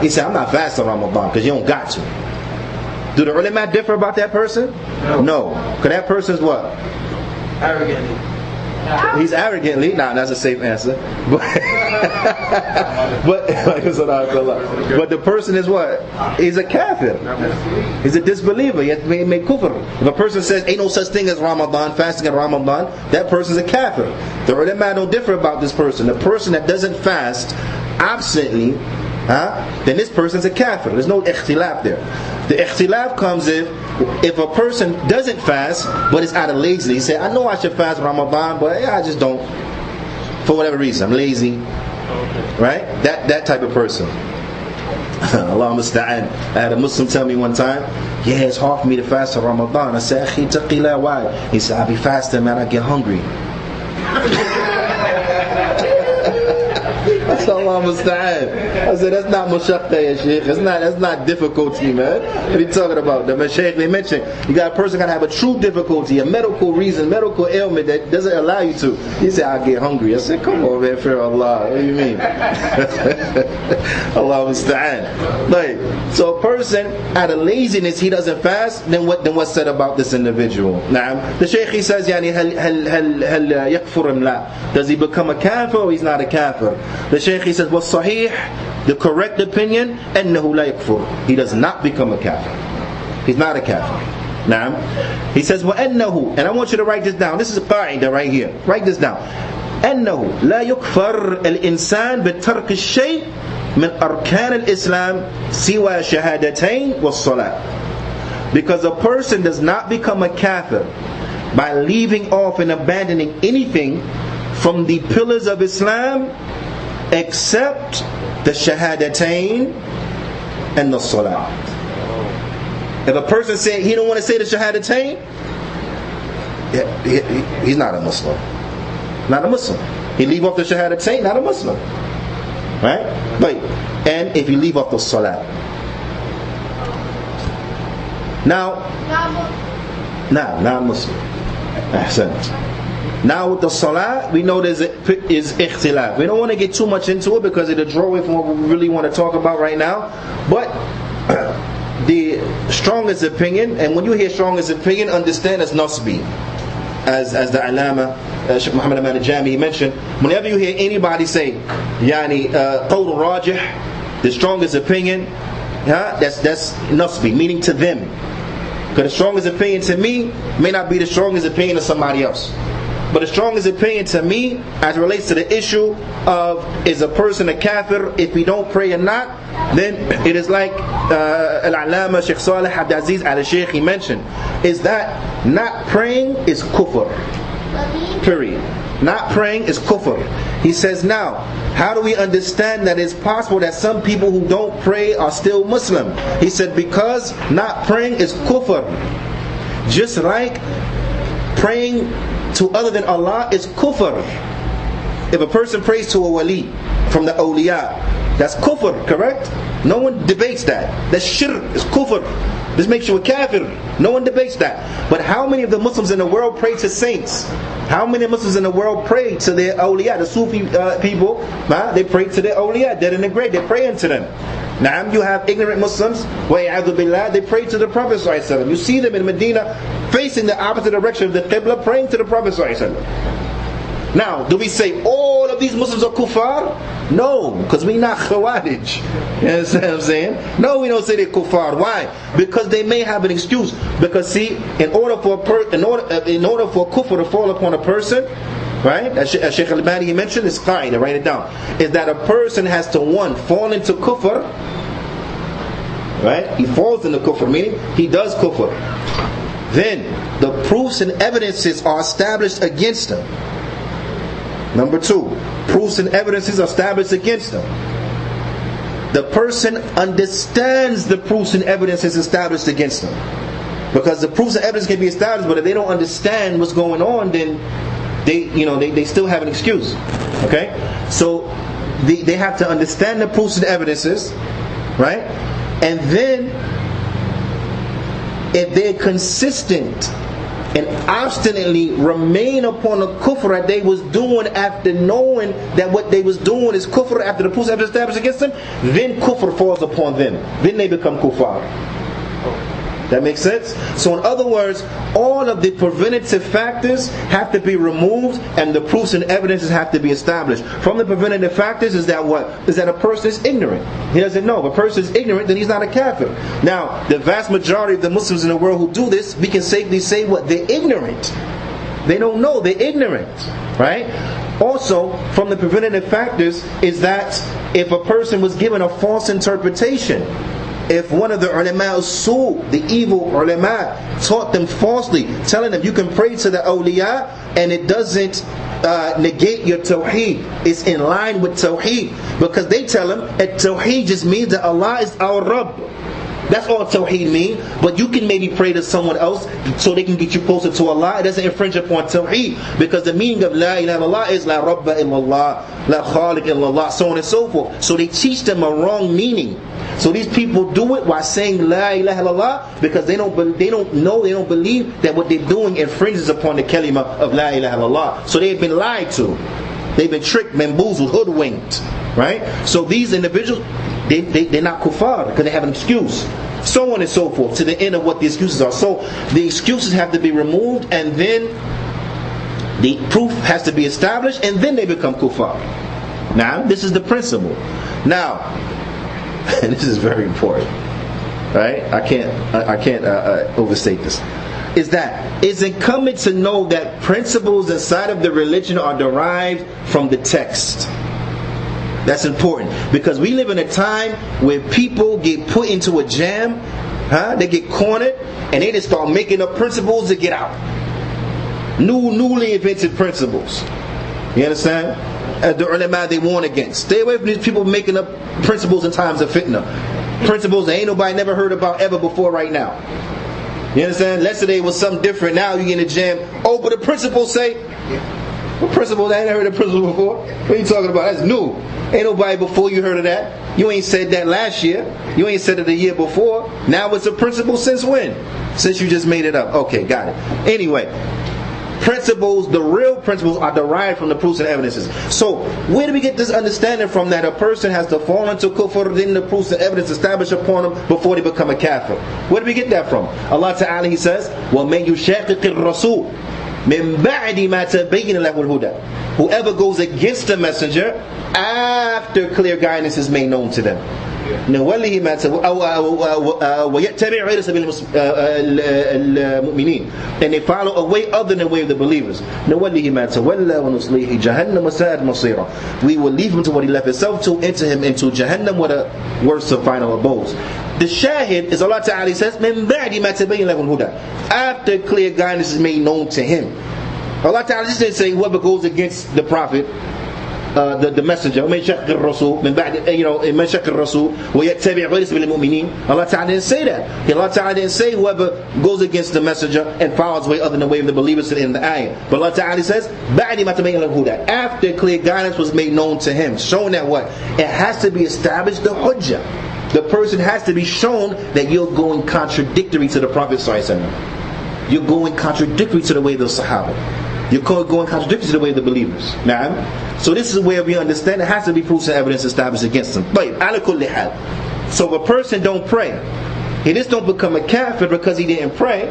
B: he said, I'm not fasting Ramadan, because you don't got to. Do the ulama differ about that person? No. Because that person's what?
D: Arrogantly.
B: He's arrogantly. That's a safe answer. But the person is what? He's a kafir. He's a disbeliever. He has to make kufr. If a person says ain't no such thing as Ramadan, fasting in Ramadan, that person's a kafir. The ulama don't differ about this person. The person that doesn't fast absently, then this person's a kafir. There's no ikhtilaf there. The ikhtilaf comes if a person doesn't fast but it's out of laziness. He said, I know I should fast Ramadan, but I just don't, for whatever reason. I'm lazy. Right? That type of person. Allah musta'an. I had a Muslim tell me one time, it's hard for me to fast for Ramadan. I said, Akhi taqillah, why? He said, I be fasting, man, I get hungry. That's Allah musta'an. I said, that's not mushaqqa, ya shaykh. That's not difficulty, man. What are you talking about? The shaykh, they mentioned, you got a person got to have a true difficulty, a medical reason, medical ailment that doesn't allow you to. He said, I get hungry. I said, come on, man, fear Allah. What do you mean? Allah musta'an. So a person, out of laziness, he doesn't fast, then what's said about this individual? The shaykh, he says, does he become a kafir or he's not a kafir? The shaykh, he says, sahih, the correct opinion, أنه لا يكفر. He does not become a kafir. He's not a kafir. Now, he says, وَأَنَّهُ, and I want you to write this down. This is a qaida right here. Write this down. أَنَّهُ لَا يُكْفَرْ الْإِنسان بِتَرْكِ الشَّيْء مِنْ أَرْكَانِ الْإِسْلام سِوَى شَهَادَتَيْن وَالصَّلَاةِ. Because a person does not become a kafir by leaving off and abandoning anything from the pillars of Islam except the shahadatain and the salah. If a person said he don't want to say the shahadatain, he's not a Muslim. Not a Muslim. He leave off the shahadatain, not a Muslim. Right? But and if you leave off the salah. Now, not Muslim. Now with the salah, we know there is ikhtilaf. We don't want to get too much into it because it'll draw away from what we really want to talk about right now. But the strongest opinion, and when you hear strongest opinion, understand as nasbi, as the Alama Shaykh Muhammad Aman al-Jami mentioned. Whenever you hear anybody say Juyaanee qawl rajih, the strongest opinion, that's nasbi, meaning to them. Because the strongest opinion to me may not be the strongest opinion of somebody else. But the strongest opinion to me, as it relates to the issue of is a person a kafir if he don't pray or not, then it is like Al-Alama Shaykh Salih Abdis al-Shaykh he mentioned, is that not praying is kufr. Period. Not praying is kufr. He says, now, how do we understand that it's possible that some people who don't pray are still Muslim? He said, because not praying is kufr. Just like praying to other than Allah is kufr. If a person prays to a wali from the awliya, that's kufr, correct? No one debates that. That's shirk, it's kufr. This makes you a kafir. No one debates that. But how many of the Muslims in the world pray to saints? How many Muslims in the world pray to their awliya? The Sufi people, they pray to their awliya, dead in the grave. They pray into them. Now you have ignorant Muslims, they pray to the Prophet ﷺ. You see them in Medina facing the opposite direction of the Qibla, praying to the Prophet ﷺ. Now, do we say all of these Muslims are kuffar? No, because we not khawarij. You understand what I'm saying? No, we don't say they're kuffar. Why? Because they may have an excuse. Because see, in order for kufr to fall upon a person, right? As Shaykh al-Bani he mentioned, it's qaida, write it down, is that a person has to, one, fall into kufr, right? He falls into kufr, meaning he does kufr. Then the proofs and evidences are established against him. Number two, proofs and evidences are established against him. The person understands the proofs and evidences established against him. Because the proofs and evidence can be established, but if they don't understand what's going on, then they still have an excuse. Okay? So they have to understand the proofs and evidences, right? And then if they're consistent and obstinately remain upon the kufr that they was doing after knowing that what they was doing is kufr, after the proofs have been established against them, then kufr falls upon them. Then they become kuffar. That makes sense? So in other words, all of the preventative factors have to be removed and the proofs and evidences have to be established. From the preventative factors is that what? Is that a person is ignorant. He doesn't know. If a person is ignorant, then he's not a kafir. Now, the vast majority of the Muslims in the world who do this, we can safely say what? They're ignorant. They don't know. They're ignorant. Right? Also, from the preventative factors is that if a person was given a false interpretation, if one of the ulama al-su, the evil ulama, taught them falsely, telling them you can pray to the awliya and it doesn't negate your tawheed, it's in line with tawheed, because they tell them that tawheed just means that Allah is our Rabb. That's all tawheed mean. But you can maybe pray to someone else so they can get you closer to Allah. It doesn't infringe upon tawheed, because the meaning of la ilaha illallah is la rabba illallah, la khaliq illallah, so on and so forth. So they teach them a wrong meaning. So these people do it while saying la ilaha illallah because they don't believe that what they're doing infringes upon the kalima of la ilaha illallah. So they've been lied to. They've been tricked, bamboozled, hoodwinked. Right? So these individuals, they're not kuffar because they have an excuse. So on and so forth, to the end of what the excuses are. So the excuses have to be removed, and then the proof has to be established, and then they become kuffar. Now, this is the principle. Now, and this is very important. right? I can't overstate this. Is that it's incumbent to know that principles inside of the religion are derived from the text. That's important, because we live in a time where people get put into a jam, they get cornered, and they just start making up principles to get out. Newly invented principles. You understand? The ulama they warn against. Stay away from these people making up principles in times of fitna. Principles that ain't nobody never heard about ever before right now. You understand? Yesterday was something different. Now you in a jam. Oh, but the principles say. What principles? I ain't heard of principles before. What are you talking about? That's new. Ain't nobody before you heard of that. You ain't said that last year. You ain't said it the year before. Now it's a principle since when? Since you just made it up. Okay, got it. Anyway, principles, the real principles are derived from the proofs and evidences. So, where do we get this understanding from that a person has to fall into kufr, then the proofs and evidence established upon them before they become a kafir? Where do we get that from? Allah Ta'ala, He says, وَمَنْ يُشَاقِقِ الرَّسُولِ مِنْ بَعْدِ مَا تَبَيَّنَ لَهُ الْهُدَى. Whoever goes against the messenger after clear guidance is made known to them. نوليه ما ويتبع غير سبيل المؤمنين, and they follow a way other than the way of the believers. نوليه ما تولى ونصليه جهنم وساءت مصيرا. We will leave him to what he left himself to, enter him into Jahannam, what a worse of final abodes. The shahid is Allah Ta'ala says من بعد ما تبين له الهدى, after clear guidance is made known to him. Allah Ta'ala just didn't say whoever goes against the Prophet, the messenger, من شق الرسول من بعد, من شق الرسول ويتبع غير سبيل المؤمنين. Allah Ta'ala didn't say that. Allah Ta'ala didn't say whoever goes against the messenger and follows way other than the way of the believers in the ayah. But Allah Ta'ala says بعد ما تبين له الهدى, after clear guidance was made known to him, showing that what? It has to be established, the hujjah. The person has to be shown that you're going contradictory to the Prophet sallallahu alaihi wasallam. You're going contradictory to the way of the Sahaba. You're going contradictory to the way of the believers. Now, so this is where we understand it has to be proofs and evidence established against them. But ala kulli hal. So if a person don't pray, he just don't become a kafir because he didn't pray.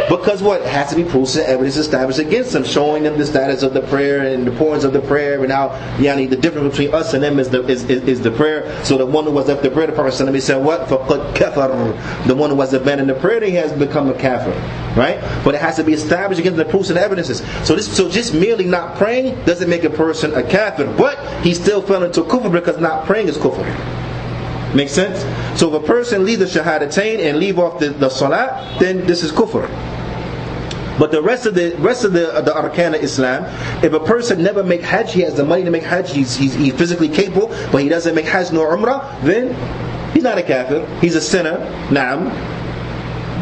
B: Because what? It has to be proofs and evidence established against them, showing them the status of the prayer and the importance of the prayer, and how the difference between us and them is the prayer. So the one who was left the prayer, the Prophet ﷺ said what? فَقَدْ كَفَرْ. The one who was abandoned the prayer, he has become a kafir. Right? But it has to be established against the proofs and evidences. So just merely not praying doesn't make a person a kafir, but he still fell into kufr because not praying is kufr. Make sense? So if a person leaves the shahadatain and leave off the salat, then this is kufr. But the rest of the arkan of Islam, if a person never make hajj, he has the money to make hajj, he's physically capable, but he doesn't make hajj nor umrah, then he's not a kafir, he's a sinner. Naam.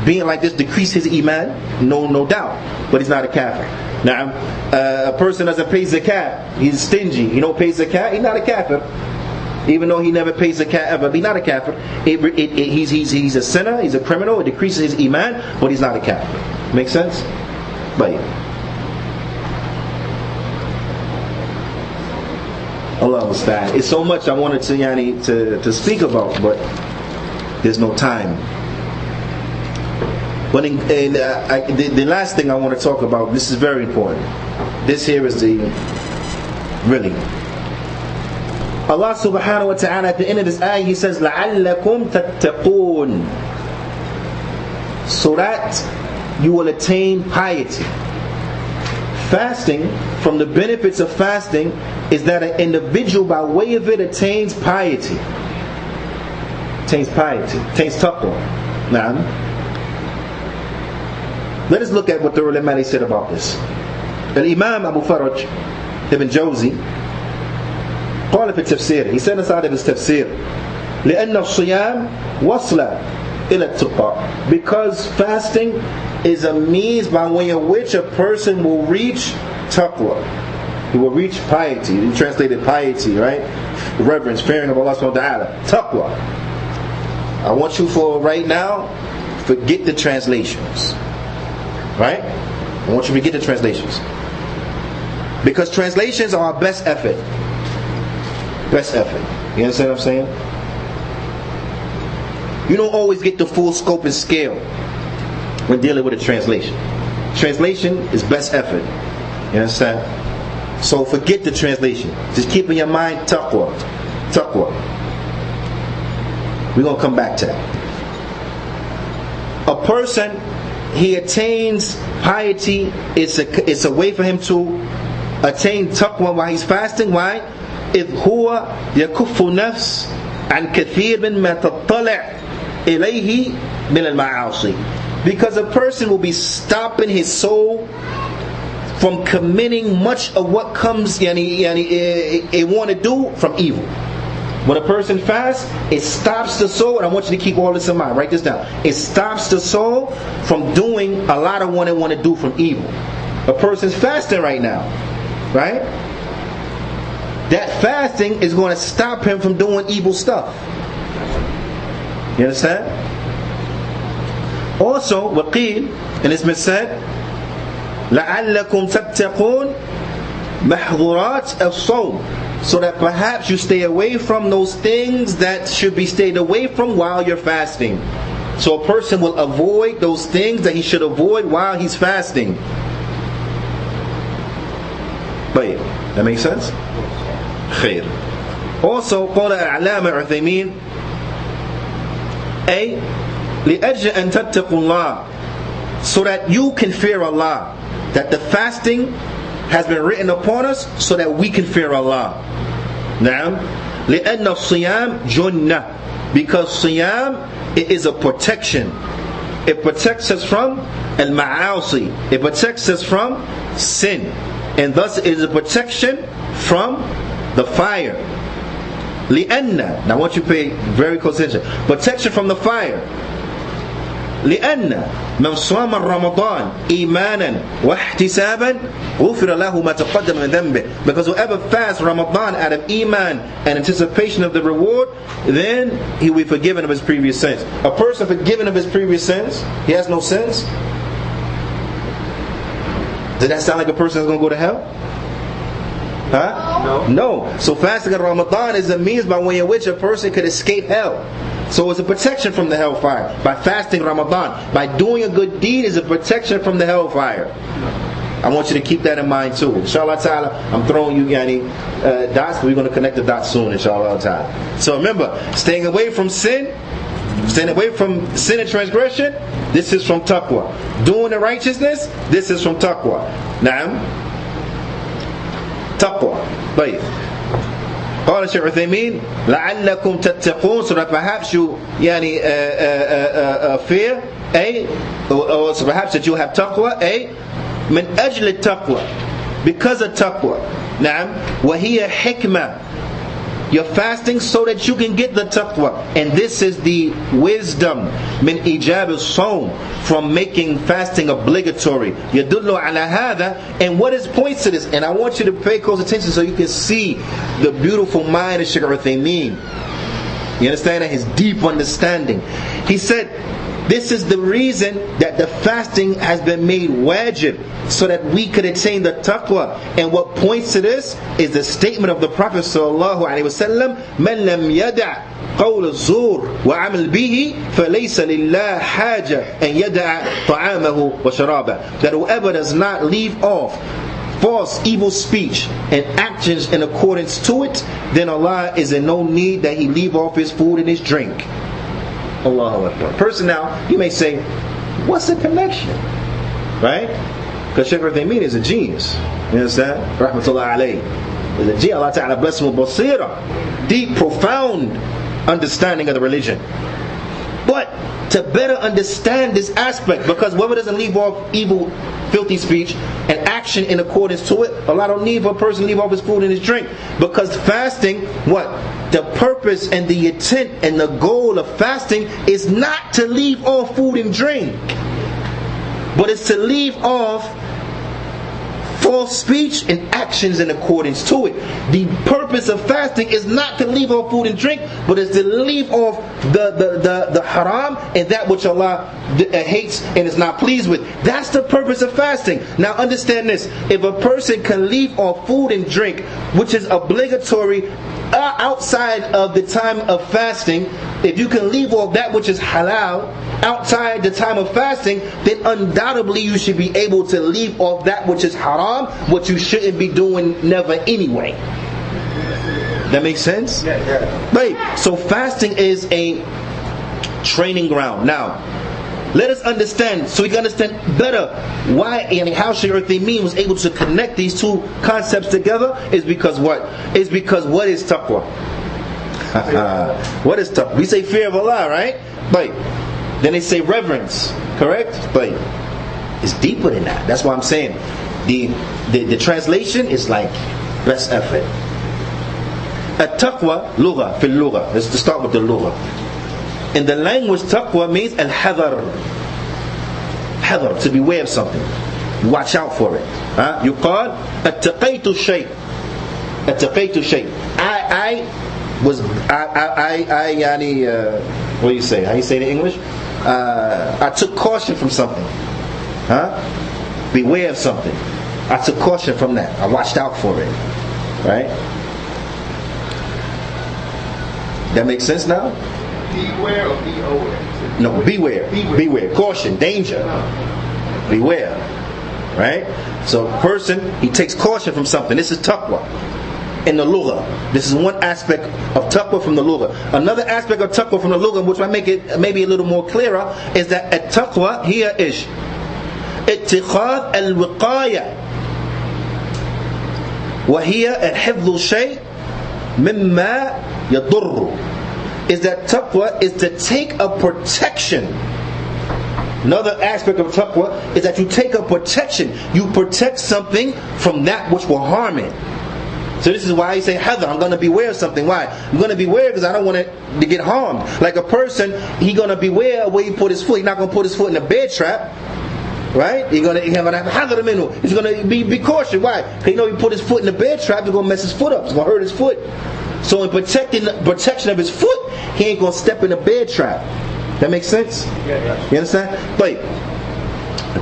B: Being like this decrease his iman, no doubt, but he's not a kafir. Naam. A person doesn't pay zakat, he's stingy, he don't pay zakat, he's not a kafir. Even though he never pays zakat ever, he's not a kafir. He's a sinner, he's a criminal, it decreases his iman, but he's not a kafir. Make sense? But Allah understand. It's so much I wanted to speak about, but there's no time. But the last thing I want to talk about, this is very important. This here is really Allah subhanahu wa ta'ala at the end of this ayah, He says لَعَلَّكُمْ تَتَّقُونَ, so that you will attain piety. Fasting, from the benefits of fasting, is that an individual by way of it attains piety. Attains taqwah. Now, let us look at what the ulama said about this. Al-Imam Abu Faraj Ibn Jawzi قال في التفسير, he said inside of his tafsir, لأن الصيام وصل إلى التقى, because fasting is a means by way of which a person will reach taqwa. He will reach piety. He translated piety, right? Reverence, fearing of Allah subhanahu wa ta'ala. Taqwa. I want you for right now, forget the translations. Right? I want you to forget the translations. Because translations are our best effort. Best effort. You understand what I'm saying? You don't always get the full scope and scale when dealing with a translation. Translation is best effort. You understand? So forget the translation. Just keep in your mind taqwa. Taqwa. We're going to come back to that. a person, he attains piety, it's a way for him to attain taqwa while he's fasting. Why? إذ هو يكف نفس عن كثير مما تطلع إليه من المعاصي. Because a person will be stopping his soul from committing much of what comes it want to do from evil. When a person fasts, it stops the soul, and I want you to keep all this in mind, write this down. It stops the soul from doing a lot of what it want to do from evil. A person's fasting right now, right? That fasting is going to stop him from doing evil stuff. You understand? Also, وقيل, and it's been said, لَعَلَّكُمْ تَتَّقُونَ مَحْظُورَاتِ الصَّوْمِ, so that perhaps you stay away from those things that should be stayed away from while you're fasting. So a person will avoid those things that he should avoid while he's fasting. But that makes sense? خير. Also, قال العلامة عثيمين أي لأجل أن تتقوا الله, so that you can fear Allah. That the fasting has been written upon us so that we can fear Allah. Now, لأن الصيام جنة, because صيام, it is a protection. It protects us from al-ma'asi. It protects us from sin, and thus it is a protection from the fire. لأن, now I want you to pay very close attention. Protection from the fire. لأن من صام رمضان إيمانا واحتسابا غفر له ما تقدم من ذنبه. Because whoever fasts Ramadan out of iman and anticipation of the reward, then he will be forgiven of his previous sins. A person forgiven of his previous sins, he has no sins. Does that sound like a person that's going to go to hell? Huh? No. So fasting in Ramadan is a means by way in which a person could escape hell. So it's a protection from the hellfire. By fasting Ramadan, by doing a good deed, is a protection from the hellfire. I want you to keep that in mind too. Inshallah ta'ala, I'm throwing you dots, but we're going to connect the dots soon, inshallah ta'ala. So remember, staying away from sin and transgression, this is from taqwa. Doing the righteousness, this is from taqwa. Naam. Taqwa. Right. قال الشيخ عثيمين لعلكم تتقون, so that perhaps you fear, or so perhaps that you have taqwa, من أجل التقوى, because of taqwa. نعم. وهي حكمة, you're fasting so that you can get the taqwa, and this is the wisdom من إيجاب الصوم, from making fasting obligatory. يدل على هذا, and what is points to this, and I want you to pay close attention so you can see the beautiful mind of Shaykh Uthaymeen. You understand that? His deep understanding. He said this is the reason that the fasting has been made wajib, so that we could attain the taqwa. And what points to this is the statement of the Prophet sallallahu alaihi wasallam, "Man lam yada' qawl az-zur wa 'amal bihi, falaysa lillah haja an yada' ta'amahu wa sharaba." That whoever does not leave off false, evil speech and actions in accordance to it, then Allah is in no need that he leave off his food and his drink. Allahu Akbar. Person now, you may say, what's the connection? Right? Because Shaykh Uthaymeen is a genius. You understand? Rahmatullah alayhi. Is a genius. Allah Ta'ala bless him with basira. Deep, profound understanding of the religion. But to better understand this aspect, because whoever doesn't leave off evil, filthy speech and action in accordance to it, Allah don't need for a person to leave off his food and his drink. Because fasting, what? The purpose and the intent and the goal of fasting is not to leave off food and drink, but it's to leave off false speech and actions in accordance to it. The purpose of fasting is not to leave off food and drink, but it's to leave off the haram and that which Allah hates and is not pleased with. That's the purpose of fasting. Now understand this: if a person can leave off food and drink, which is obligatory outside of the time of fasting, if you can leave off that which is halal outside the time of fasting, then undoubtedly you should be able to leave off that which is haram, what you shouldn't be doing never anyway. That makes sense? Yeah. Right. So fasting is a training ground. Now, Let us understand, so we can understand better why and how Shaykh Uthaymeen was able to connect these two concepts together. Is because what? Is because what is taqwa? What is taqwa? We say fear of Allah, right? But then they say reverence, correct? But it's deeper than that. That's why I'm saying the translation is like best effort. At-taqwa lugha fil lugha. Let's start with the lugha. In the language, taqwa means al-hadar. Hadar, to beware of something. Watch out for it. Yuqal at-taqaytu shay. At-taqaytu shay. I what do you say? How you say it in English? I took caution from something. Beware of something. I took caution from that. I watched out for it. Right? That makes sense now?
C: Beware or beware?
B: No, beware. Beware. Caution, danger. Beware. Right? So a person, he takes caution from something. This is taqwa. In the lugha. This is one aspect of taqwa from the lugha. Another aspect of taqwa from the lugha, which might make it maybe a little more clearer, is that at-taqwa here is اتخاذ الوقاية وهي الحفظ الشيء مما يضر. Is that taqwa is to take a protection. Another aspect of taqwa is that you take a protection. You protect something from that which will harm it. So this is why I say hadar. I'm going to beware of something. Why? I'm going to beware because I don't want it to get harmed. Like a person, he's going to beware of where he put his foot. He's not going to put his foot in a bear trap. Right? He's going to have an hadar minhu. He's going to be cautious. Why? Because he know he put his foot in the bear trap, he's going to mess his foot up. It's going to hurt his foot. So in protection of his foot, he ain't going to step in a bear trap. That makes sense?
C: Yeah.
B: You understand? But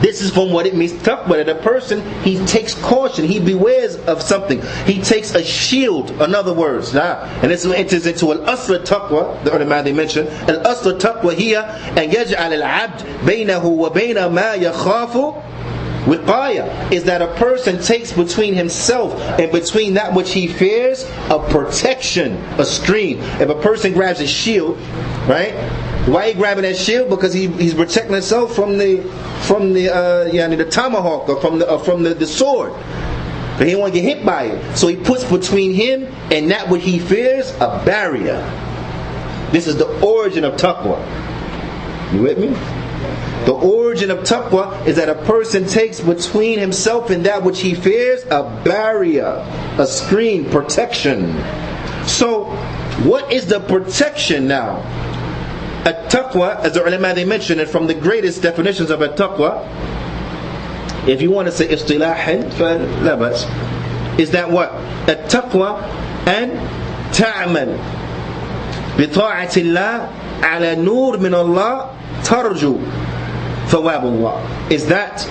B: this is from what it means taqwa. That a person, he takes caution, he bewares of something. He takes a shield, in other words. And this enters into al-asl taqwa, the ulama they mentioned. Al-asl taqwa here, and yaj'al al-abd baynahu wa bayna ma yakhafu wiqaya, is that a person takes between himself and between that which he fears a protection, a screen. If a person grabs a shield, right? Why he grabbing that shield? Because he's protecting himself from the tomahawk or from the sword. But he don't want to get hit by it. So he puts between him and that which he fears a barrier. This is the origin of taqwa. You with me? The origin of taqwa is that a person takes between himself and that which he fears a barrier, a screen, protection. So what is the protection now? At-taqwa, as the ulama they mentioned, and from the greatest definitions of at-taqwa, if you want to say istilahan, فلا بأس, is that what? At-taqwa and ta'amal بطاعة الله على نور من الله ترجو ثواب الله. Is that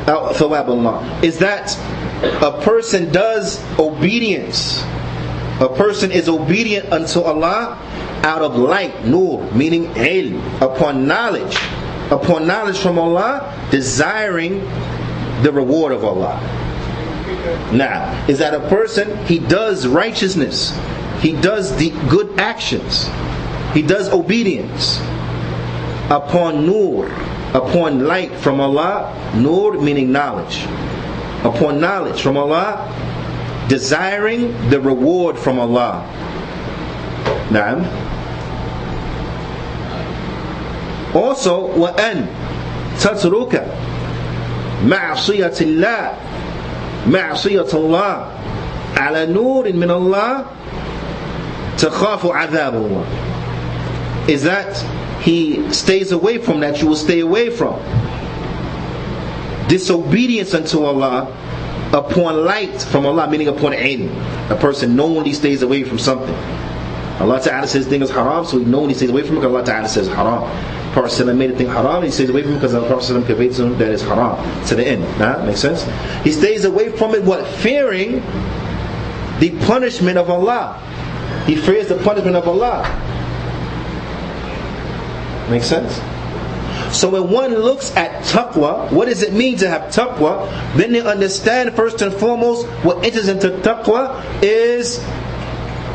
B: ثواب الله? Is that a person does obedience? A person is obedient unto Allah out of light, nur, meaning ilm, upon knowledge from Allah, desiring the reward of Allah. Now, is that a person, he does righteousness, he does the good actions, he does obedience upon nur, upon light from Allah, nur meaning knowledge, upon knowledge from Allah, desiring the reward from Allah. Naam. Also, وَأَنْ تَتْرُكَ مَعْصِيَةِ اللَّهِ مَعْصِيَةَ اللَّهِ عَلَى نُورٍ مِّنَ اللَّهِ تَخَافُ عَذَابَ اللَّهِ. Is that he stays away from that, you will stay away from disobedience unto Allah upon light from Allah, meaning upon ilm. A person knowingly stays away from something. Allah Ta'ala says thing is haram, so he knowingly stays away from it because Allah Ta'ala says haram. Prophet made a thing haram, he stays away from it because the Prophet conveyed to him that is haram. To the end. Makes sense? He stays away from it, what? Fearing the punishment of Allah. He fears the punishment of Allah. Make sense? So when one looks at taqwa, what does it mean to have taqwa? Then they understand first and foremost what enters into taqwa is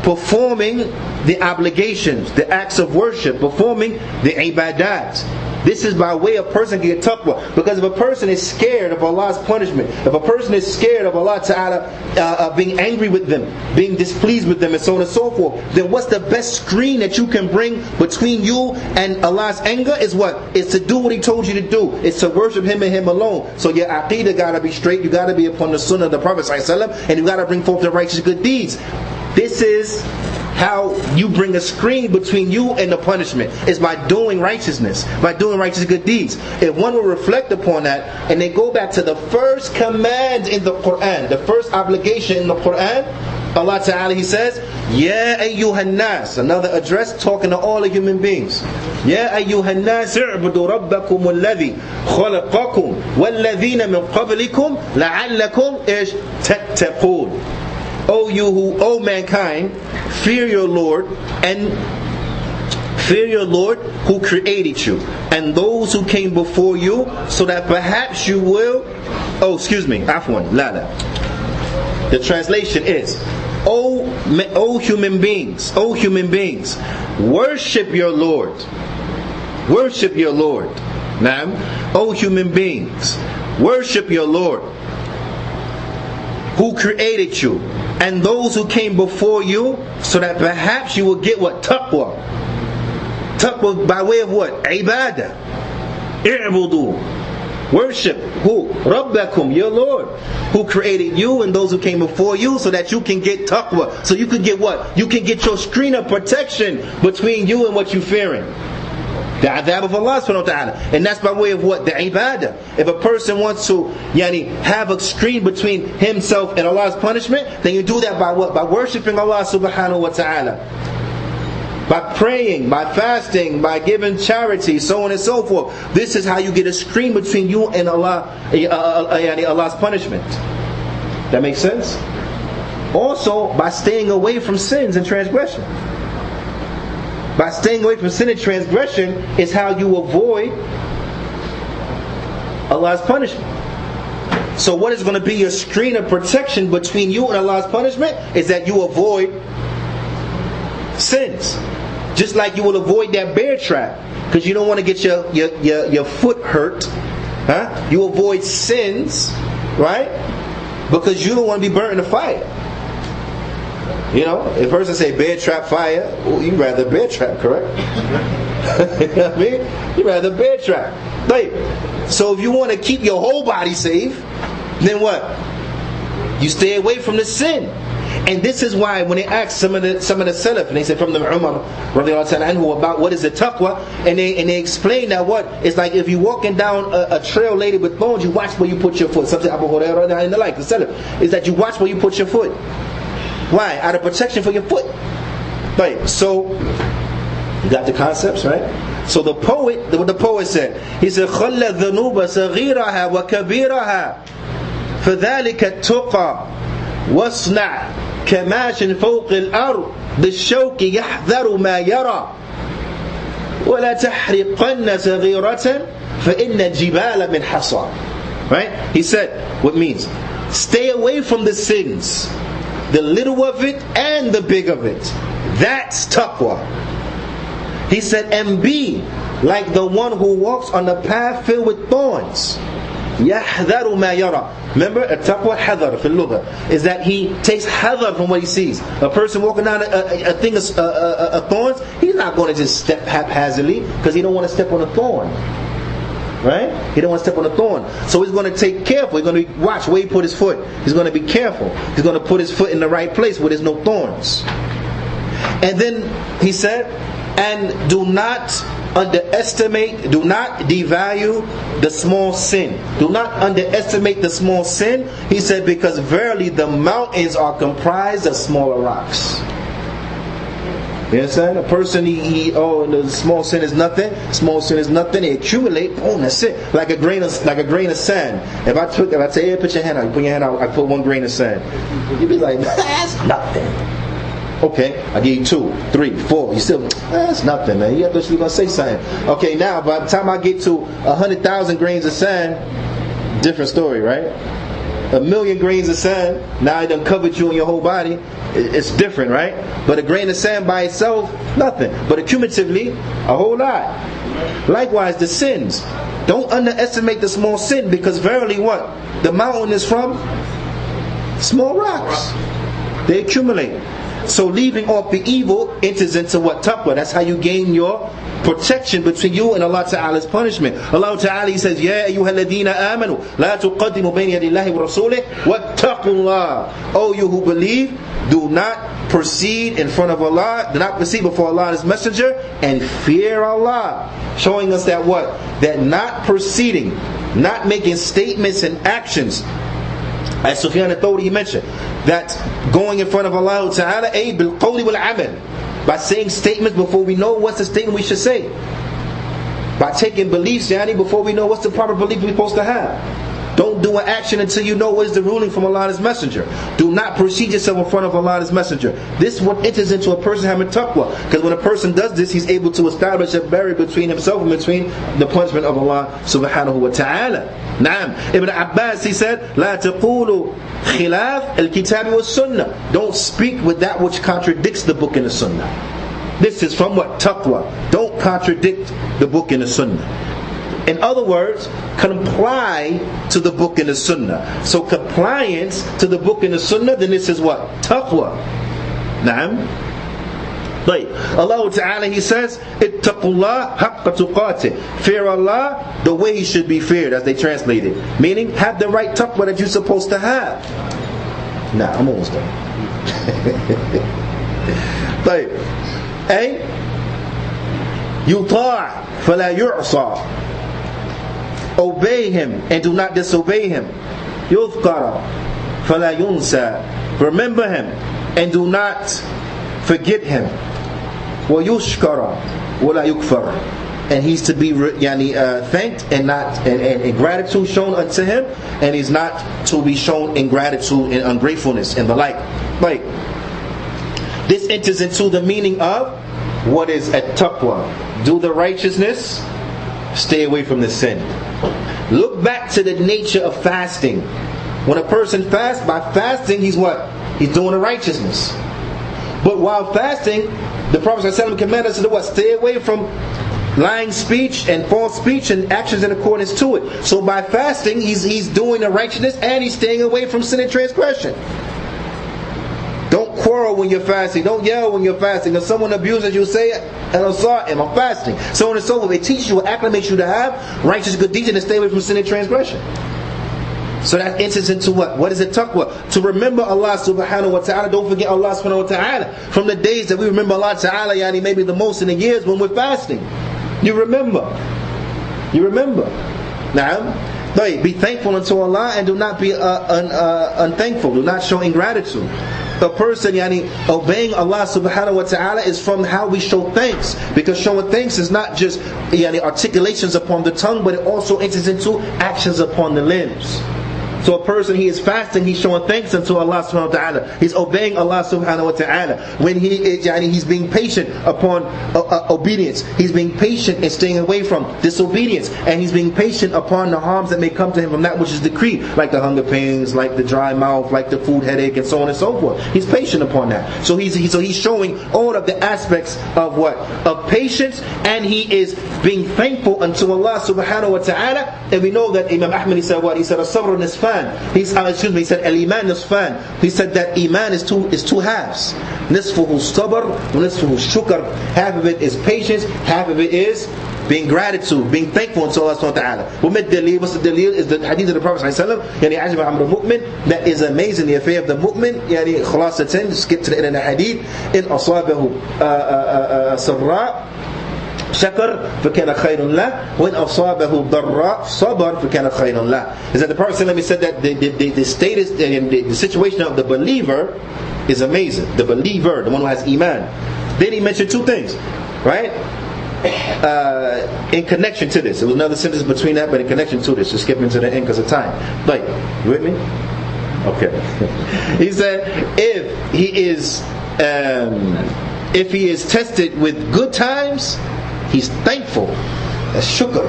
B: performing the obligations, the acts of worship, performing the ibadat. This is by way a person can get taqwa. Because if a person is scared of Allah's punishment, if a person is scared of Allah Ta'ala being angry with them, being displeased with them, and so on and so forth, then what's the best screen that you can bring between you and Allah's anger is what? It's to do what He told you to do. It's to worship Him and Him alone. So your aqeedah gotta be straight, you gotta be upon the sunnah of the Prophet ﷺ, and you gotta bring forth the righteous good deeds. This is how you bring a screen between you and the punishment, is by doing righteousness, by doing righteous good deeds. If one will reflect upon that, and they go back to the first command in the Qur'an, the first obligation in the Qur'an, Allah Ta'ala, He says, Ya ayyuhan nas, another address talking to all the human beings. Ya ayyuhan nas, i'budu rabbakum alladhi khalaqakum walladhina min qablikum la'allakum ish tattaqoon. O mankind, fear your Lord who created you, and those who came before you, so that perhaps you will. Afwan, la. The translation is, O human beings, worship your Lord. Worship your Lord. Now, O human beings, worship your Lord who created you, and those who came before you, so that perhaps you will get what? Taqwah. Taqwah by way of what? Ibadah. I'budu. Worship who? Rabbakum, your Lord, who created you and those who came before you, so that you can get taqwah. So you can get what? You can get your screen of protection between you and what you're fearing. The adhab of Allah subhanahu wa ta'ala. And that's by way of what? The ibadah. If a person wants to have a screen between himself and Allah's punishment, then you do that by what? By worshipping Allah subhanahu wa ta'ala. By praying, by fasting, by giving charity, so on and so forth. This is how you get a screen between you and Allah, Allah's punishment. That makes sense? Also, by staying away from sins and transgression. By staying away from sin and transgression is how you avoid Allah's punishment. So what is going to be your screen of protection between you and Allah's punishment is that you avoid sins. Just like you will avoid that bear trap, because you don't want to get your foot hurt. You avoid sins, right? Because you don't want to be burnt in the fire. You know, if a person say bear trap fire, well, you'd rather bear trap, correct? You know what I mean? You'd rather bear trap. Right. So if you want to keep your whole body safe, then what? You stay away from the sin. And this is why when they ask some of the Salaf, and they said from the Umar radiallahu anhu about what is the taqwa, and they explain that what it's like if you're walking down a trail laden with thorns, you watch where you put your foot. Something Abu Hurairah and the like, the Salaf, is that you watch where you put your foot. Why? Out of protection for your foot. Right. So you got the concepts, right? So the poet, what the poet said, he said, خَلَّ الذُّنُوبَ صَغِيرَهَا وَكَبِيرَهَا فَذَلِكَ التُّقَى وَاصْنَعْ كَمَاشٍ فَوْقِ الْأَرْضِ بِالشَّوْكِ يَحْذَرُ مَا يَرَى وَلَا تَحْرِقَنَّ صَغِيرَةً فَإِنَّ الْجِبَالَ مِنْ حَصَى. Right? He said, what means? Stay away from the sins, the little of it and the big of it. That's taqwa. He said, and be like the one who walks on the path filled with thorns. يَحْذَرُ مَا يَرَى. Remember, a taqwa hadar fil lugha is that he takes hadar from what he sees. A person walking down a thing of thorns, he's not going to just step haphazardly because he don't want to step on a thorn. Right? He don't want to step on a thorn. So he's going to take careful. He's going to watch where he put his foot. He's going to be careful. He's going to put his foot in the right place where there's no thorns. And then he said, and do not underestimate, do not devalue the small sin. Do not underestimate the small sin. He said, because verily the mountains are comprised of smaller rocks. You understand? A person, the small sin is nothing. Small sin is nothing. They accumulate. Boom, that's it. Like a grain of sand. If I say, hey, put your hand out. You put your hand out. I put one grain of sand. You'd be like, that's nothing. Okay, I give you 2, 3, 4. You still, that's nothing, man. You thought you were gonna say something. Okay, now by the time I get to 100,000 grains of sand, different story, right? 1,000,000 grains of sand. Now I done covered you in your whole body. it's different, right? But a grain of sand by itself, nothing. But accumulatively, a whole lot. Likewise, the sins. Don't underestimate the small sin, because verily what? The mountain is from small rocks. They accumulate. So leaving off the evil enters into what? Taqwah. That's how you gain your protection between you and Allah Ta'ala's punishment. Allah Ta'ala, He says, Ya ayyuhalladhina amanu, la tuqaddimu bayna yadillahi wa rasulih, wattaqullah. O you who believe, do not proceed in front of Allah, do not proceed before Allah and His Messenger, and fear Allah. Showing us that what? That not proceeding, not making statements and actions, as Sufyan al-Thawri mentioned, that going in front of Allah Ta'ala, bil qawli wal amal, by saying statements before we know what's the statement we should say, by taking beliefs, Juyaanee, before we know what's the proper belief we're supposed to have. Don't do an action until you know what is the ruling from Allah and His Messenger. Do not proceed yourself in front of Allah and His Messenger. This is what enters into a person having taqwa. Because when a person does this, he's able to establish a barrier between himself and between the punishment of Allah subhanahu wa ta'ala. Naam. Ibn Abbas, he said, La taqulu khilaf al-kitab wa sunnah. Don't speak with that which contradicts the book and the sunnah. This is from what? Taqwa. Don't contradict the book and the sunnah. In other words, comply to the book and the sunnah. So compliance to the book and the sunnah, then this is what? Taqwa. Naam. Right. Allah Ta'ala, He says, Ittaqullah haqqa tuqatih. Fear Allah the way He should be feared, as they translate it. Meaning, have the right taqwa that you're supposed to have. Nah, I'm almost done. Right. A. Yuta' fala yu'sa. Obey Him and do not disobey Him. Yudhkara fala yunsa. Remember Him and do not forget Him. Wa yushkara wala yukfar. And He's to be thanked and not and gratitude shown unto Him, and He's not to be shown ingratitude and ungratefulness and the like. Like, this enters into the meaning of what is at-taqwa. Do the righteousness, stay away from the sin. Look back to the nature of fasting. When a person fasts, by fasting, he's what? He's doing the righteousness. But while fasting, the Prophet ﷺ commanded us to do what? Stay away from lying speech and false speech and actions in accordance to it. So by fasting, he's doing the righteousness and he's staying away from sin and transgression. Don't quarrel when you're fasting. Don't yell when you're fasting. If someone abuses you, say, I'm sorry, I'm fasting. So on and so forth. It teaches you, acclimates you to have righteous good deeds and to stay away from sin and transgression. So that enters into what? What is it? Taqwa. To remember Allah subhanahu wa ta'ala. Don't forget Allah subhanahu wa ta'ala. From the days that we remember Allah ta'ala, Juyaanee, maybe the most in the years when we're fasting. You remember. You remember. Naam. Be thankful unto Allah and do not be unthankful. Do not show ingratitude. A person, Juyaanee, obeying Allah subhanahu wa ta'ala is from how we show thanks. Because showing thanks is not just Juyaanee, articulations upon the tongue, but it also enters into actions upon the limbs. So a person, he is fasting, he's showing thanks unto Allah subhanahu wa ta'ala. He's obeying Allah subhanahu wa ta'ala. When he is, Juyaanee, he's being patient upon obedience. He's being patient and staying away from disobedience. And he's being patient upon the harms that may come to him from that which is decreed. Like the hunger pains, like the dry mouth, like the food headache, and so on and so forth. He's patient upon that. So he's showing all of the aspects of what? Of patience, and he is being thankful unto Allah subhanahu wa ta'ala. And we know that Imam Ahmad, he said what? He said, as-sabr nisfan. He said al-iman nisfan. He said that iman is two halves. Nisfuhu sabr wa nisfuhu shukr. Half of it is patience, half of it is being gratitude, being thankful unto Allah subhanahu wa ta'ala. What's the dalil? Is the hadith of the Prophet sallallahu alaihi wasallam, yani ajib amr mu'min. That is amazing, the affair of the mu'min. Yani khalasatan, skip to the end of the hadith. In asabahu sarra shakar فكان خير له وإن أصابه ضراء صبر فكان خير له. Is that the Prophet said that the status and the situation of the believer is amazing. The believer, the one who has iman. Then he mentioned two things, right? In connection to this, there was another sentence between that, but in connection to this, just skipping to the end because of time. Like, you with me? Okay. He said, if he is tested with good times, he's thankful. That's shukr.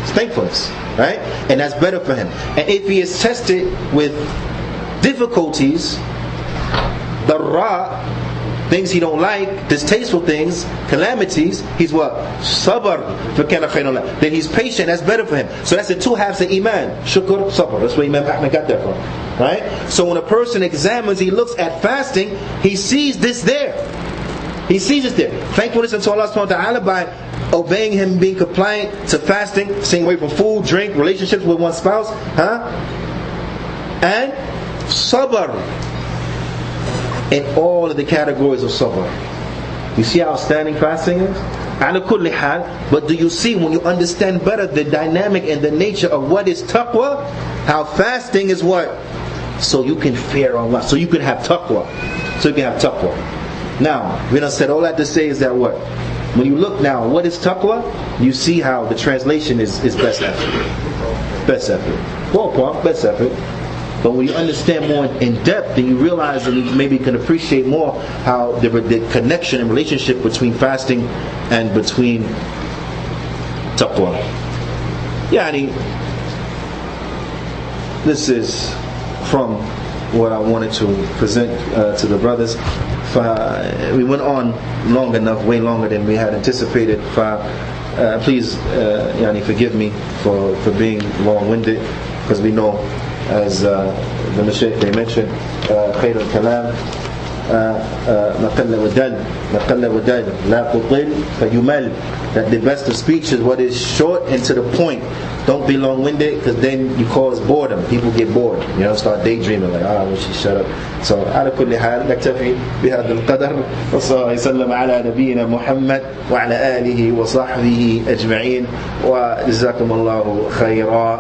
B: It's thankfulness, right? And that's better for him. And if he is tested with difficulties, Darra, things he don't like, distasteful things, calamities, he's what? Sabr. Then he's patient, that's better for him. So that's the two halves of Iman. Shukr, sabr. That's where Imam Ahmed got that from. Right? So when a person examines, he looks at fasting, he sees this there. He sees it there. Thankfulness unto Allah subhanahu wa ta'ala by obeying Him, being compliant to fasting, staying away from food, drink, relationships with one's spouse. And sabr. In all of the categories of sabr. You see how outstanding fasting is? Ala kulli hal. But do you see, when you understand better the dynamic and the nature of what is taqwa, how fasting is what? So you can fear Allah. So you can have taqwa. Now, we done said all that to say is that what? When you look now, what is taqwa? You see how the translation is best effort. Best effort. Ballpark, best effort. But when you understand more in depth, then you realize and you maybe can appreciate more how the connection and relationship between fasting and between taqwa. Juyaanee, this is from what I wanted to present to the brothers. We went on long enough, way longer than we had anticipated. Please, Juyaanee, forgive me for being long-winded, because we know, as the Masjid they mentioned, خير الكلام ما قل ودل لا تطل فيمل, that the best of speech is what is short and to the point. Don't be long-winded, because then you cause boredom. People get bored, start daydreaming like, I wish you shut up. So على كل حال نكتفي بهذا القدر, وصلى الله وسلم على نبينا محمد وعلى آله وصحبه أجمعين, وجزاكم الله خيرا.